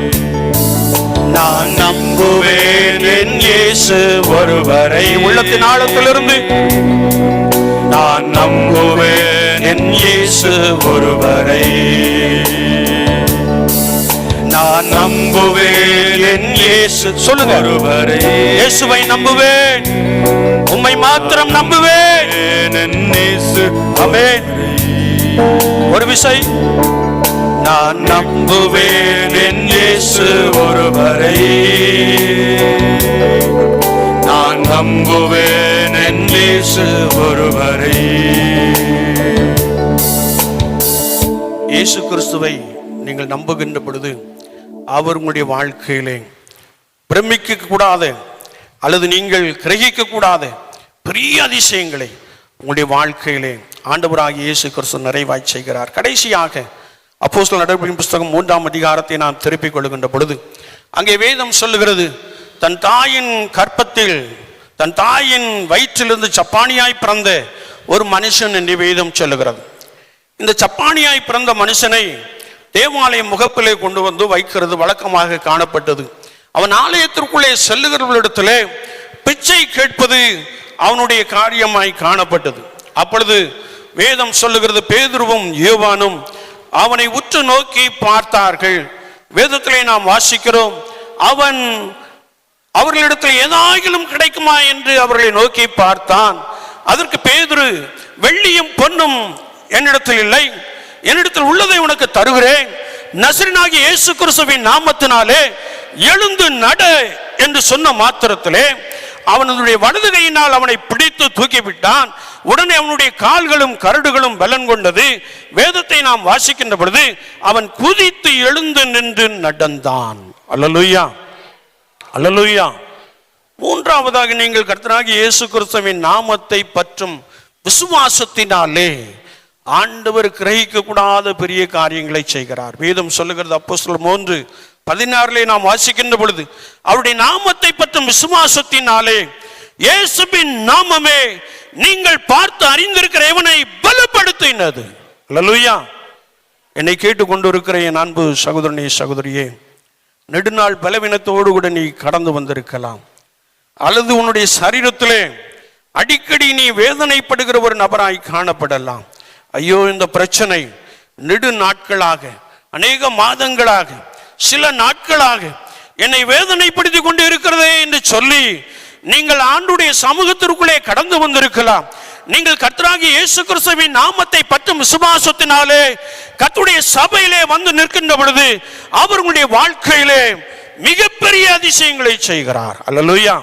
நான் நம்புவேன் என் இயேசு ஒருவரை. உள்ளத்தின் ஆழத்திலிருந்து நான் நம்புவேன் என் இயேசு ஒருவரை. நான் நம்புவேன் என் இயேசு சொல்லுங்க ஒருவரை. இயேசுவை நம்புவேன், உம்மை மாத்திரம் நம்புவேன். என் இயேசு ஆமென். ஒரு விசை நான் நம்புவேன் என் இயேசு ஒருவரை. நான் நம்புவேன் என் இயேசு ஒருவரை. இயேசு கிறிஸ்துவை நீங்கள் நம்புகின்ற பொழுது அவர் உங்களுடைய வாழ்க்கையிலே பிரமிக்க கூடாத அல்லது நீங்கள் கிரகிக்க கூடாத பெரிய அதிசயங்களை உங்களுடைய வாழ்க்கையிலே ஆண்டவராகிய இயேசு கிறிஸ்து நிறைவாய் செய்கிறார். கடைசியாக அப்போஸ்தலர் நடவடிக்கைகளின் புஸ்தகம் 3ஆம் அதிகாரத்தை நாம் திருப்பிக் கொள்கின்ற பொழுது அங்கே வேதம் சொல்லுகிறது, தன் தாயின் கற்பத்தில் தன் தாயின் வயிற்றிலிருந்து சப்பானியாய் பிறந்த ஒரு மனுஷன் என்று வேதம் சொல்லுகிறது. இந்த சப்பானியாய் பிறந்த மனுஷனை தேவாலய முகப்பிலே கொண்டு வந்து வைக்கிறது வழக்கமாக காணப்பட்டது. அவன் ஆலயத்திற்குள்ளே செல்லுகிறவர்களிடத்திலே பிச்சை கேட்பது அவனுடைய காரியமாய் காணப்பட்டது. அப்பொழுது வேதம் சொல்லுகிறது, பேதுருவும் யோவானும் அவனை உற்று நோக்கி பார்த்தார்கள். வேதத்திலே நாம் வாசிக்கிறோம், அவன் அவர்களிடத்தில் ஏதாயிலும் கிடைக்குமா என்று அவர்களை நோக்கி பார்த்தான். அதற்கு பேதுரு, வெள்ளியும் பொன்னும் என்னிடத்தில் இல்லை, என்னிடத்தில் உள்ளதை உனக்கு தருகிறேன், நசரேயனாகிய இயேசு கிறிஸ்துவின் நாமத்தினாலே எழுந்து நட என்று சொன்ன மாத்திரத்திலே அவனுடைய வலது கையினால் அவனை பிடித்து தூக்கிவிட்டான். உடனே அவனுடைய கால்களும் கரடுகளும் பலன் கொண்டது. வேதத்தை நாம் வாசிக்கின்ற பொழுது அவன் குதித்து எழுந்து நின்று நடந்தான். அல்லேலூயா, அல்லேலூயா. மூன்றாவதாக, நீங்கள் கர்த்தராகிய இயேசு கிறிஸ்துவின் நாமத்தை பற்றும் விசுவாசத்தினாலே ஆண்டவர் கிரகிக்க கூடாத பெரிய காரியங்களை செய்கிறார். வேதம் சொல்லுகிறது, அப்போஸ்தலர் 3:16 நாம் வாசிக்கின்ற பொழுது, அவருடைய நாமத்தை பற்றும் விசுவாசத்தினாலே இயேசுவின் நாமமே நீங்கள் பார்த்து அறிந்திருக்கிற எவனை பலப்படுத்தினது. அல்லேலூயா. என்னை கேட்டுக்கொண்டு இருக்கிற என் அன்பு சகோதரனே, சகோதரியே, நெடுநாள் பலவீனத்தோடு கூட நீ கடந்து வந்திருக்கலாம், அல்லது உன்னுடைய சரீரத்திலே அடிக்கடி நீ வேதனைப்படுகிற ஒரு நபராய் காணப்படலாம். ஐயோ, இந்த பிரச்சனை நெடு நாட்களாக, அநேக மாதங்களாக, சில நாட்களாக என்னை வேதனைப்படுத்தி கொண்டு இருக்கிறதே என்று சொல்லி நீங்கள் ஆண்டுடைய சமூகத்திற்குள்ளே கடந்து வந்திருக்கலாம். நீங்கள் கர்த்தராகிய இயேசு கிறிஸ்துவின் நாமத்தை பற்றும் விசுவாசத்தினாலே கர்த்தருடைய சபையிலே வந்து நிற்கின்ற பொழுது அவர் உங்களுடைய வாழ்க்கையிலே மிகப்பெரிய அதிசயங்களை செய்கிறார். அல்லேலூயா.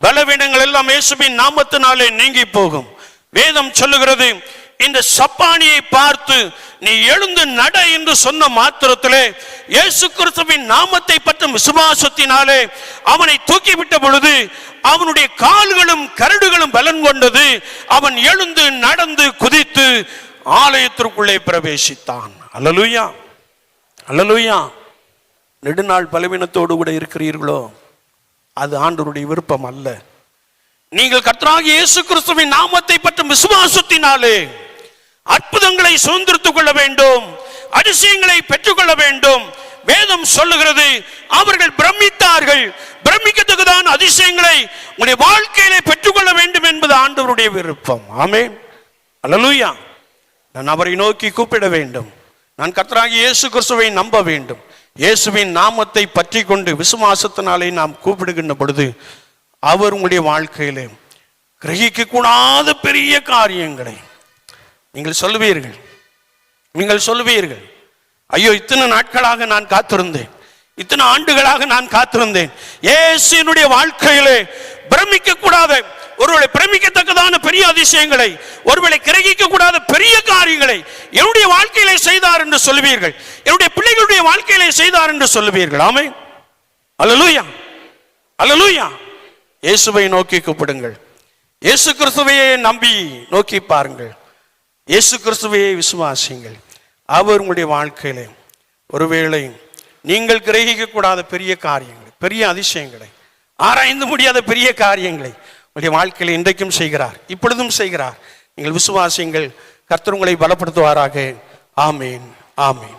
பலவீனங்கள் எல்லாம் இயேசுவின் நாமத்தினாலே நீங்கி போகும். வேதம் சொல்லுகிறது, இந்த சப்பானியை பார்த்து நீ எழுந்து நட என்று சொன்ன மாத்திரத்திலே இயேசு கிறிஸ்துவின் நாமத்தை பற்றும் விசுவாசத்தினாலே அவனை தூக்கிவிட்ட பொழுது அவனுடைய கால்களும் கரடுகளும் பலன் கொண்டது. அவன் எழுந்து நடந்து குதித்து ஆலயத்திற்குள்ளே பிரவேசித்தான். அல்லேலூயா, அல்லேலூயா. நெடுநாள் பலவீனத்தோடு கூட இருக்கிறீர்களோ, அது ஆண்டவருடைய விருப்பம் அல்ல. நீங்கள் கர்த்தராகிய இயேசு கிறிஸ்துவின் நாமத்தை பற்றும் விசுவாசத்தினாலே அற்புதங்களை சுதந்திரித்துக் கொள்ள வேண்டும், அதிசயங்களை பெற்றுக்கொள்ள வேண்டும். வேதம் சொல்லுகிறது, அவர்கள் பிரமித்தார்கள். பிரமிக்கத்தக்கதான அதிசயங்களை உங்களுடைய வாழ்க்கையிலே பெற்றுக்கொள்ள வேண்டும் என்பது ஆண்டவருடைய விருப்பம். ஆமென், அல்லேலூயா. நான் அவரை நோக்கி கூப்பிட வேண்டும், நான் கர்த்தராகிய இயேசு கிறிஸ்துவை நம்ப வேண்டும். இயேசுவின் நாமத்தை பற்றி கொண்டு விசுவாசத்தினாலே நாம் கூப்பிடுகின்ற பொழுது அவர் உங்களுடைய வாழ்க்கையிலே கிரகிக்க கூடாத பெரிய காரியங்களை நீங்கள் சொல்லுவீர்கள். நீங்கள் சொல்லுவீர்கள், ஐயோ, இத்தனை நாட்களாக நான் காத்திருந்தேன், இத்தனை ஆண்டுகளாக நான் காத்திருந்தேன். இயேசுவினுடைய வாழ்க்கையிலே பிரமிக்க கூடாத, ஒருவேளை பிரமிக்கத்தக்கதான பெரிய அதிசயங்களை, ஒருவேளை கிரகிக்க கூடாத பெரிய காரியங்களை என்னுடைய வாழ்க்கையிலே செய்தார் என்று சொல்லுவீர்கள். என்னுடைய பிள்ளைகளுடைய வாழ்க்கையிலே செய்தார் என்று சொல்லுவீர்கள். ஆமென். அல்லேலூயா, அல்லேலூயா. இயேசுவை நோக்கி கூப்பிடுங்கள். இயேசு கிறிஸ்துவையே நம்பி நோக்கி பாருங்கள். இயேசு கிறிஸ்துவையே விசுவாசிங்கள். அவர் உங்களுடைய வாழ்க்கையிலே ஒருவேளை நீங்கள் கிரகிக்க கூடாத பெரிய காரியங்களை, பெரிய அதிசயங்களை, ஆராய்ந்து முடியாத பெரிய காரியங்களை உங்களுடைய வாழ்க்கையில் இன்றைக்கும் செய்கிறார், இப்பொழுதும் செய்கிறார். நீங்கள் விசுவாசிங்கள். கர்த்தர் உங்களை பலப்படுத்துவாராக. ஆமீன், ஆமீன்.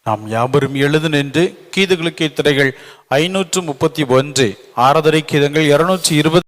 நாம் யாவரும் எழுது நின்று கீதங்களுக்கு திரைகள் 531 ஆராதனை கீதங்கள் 220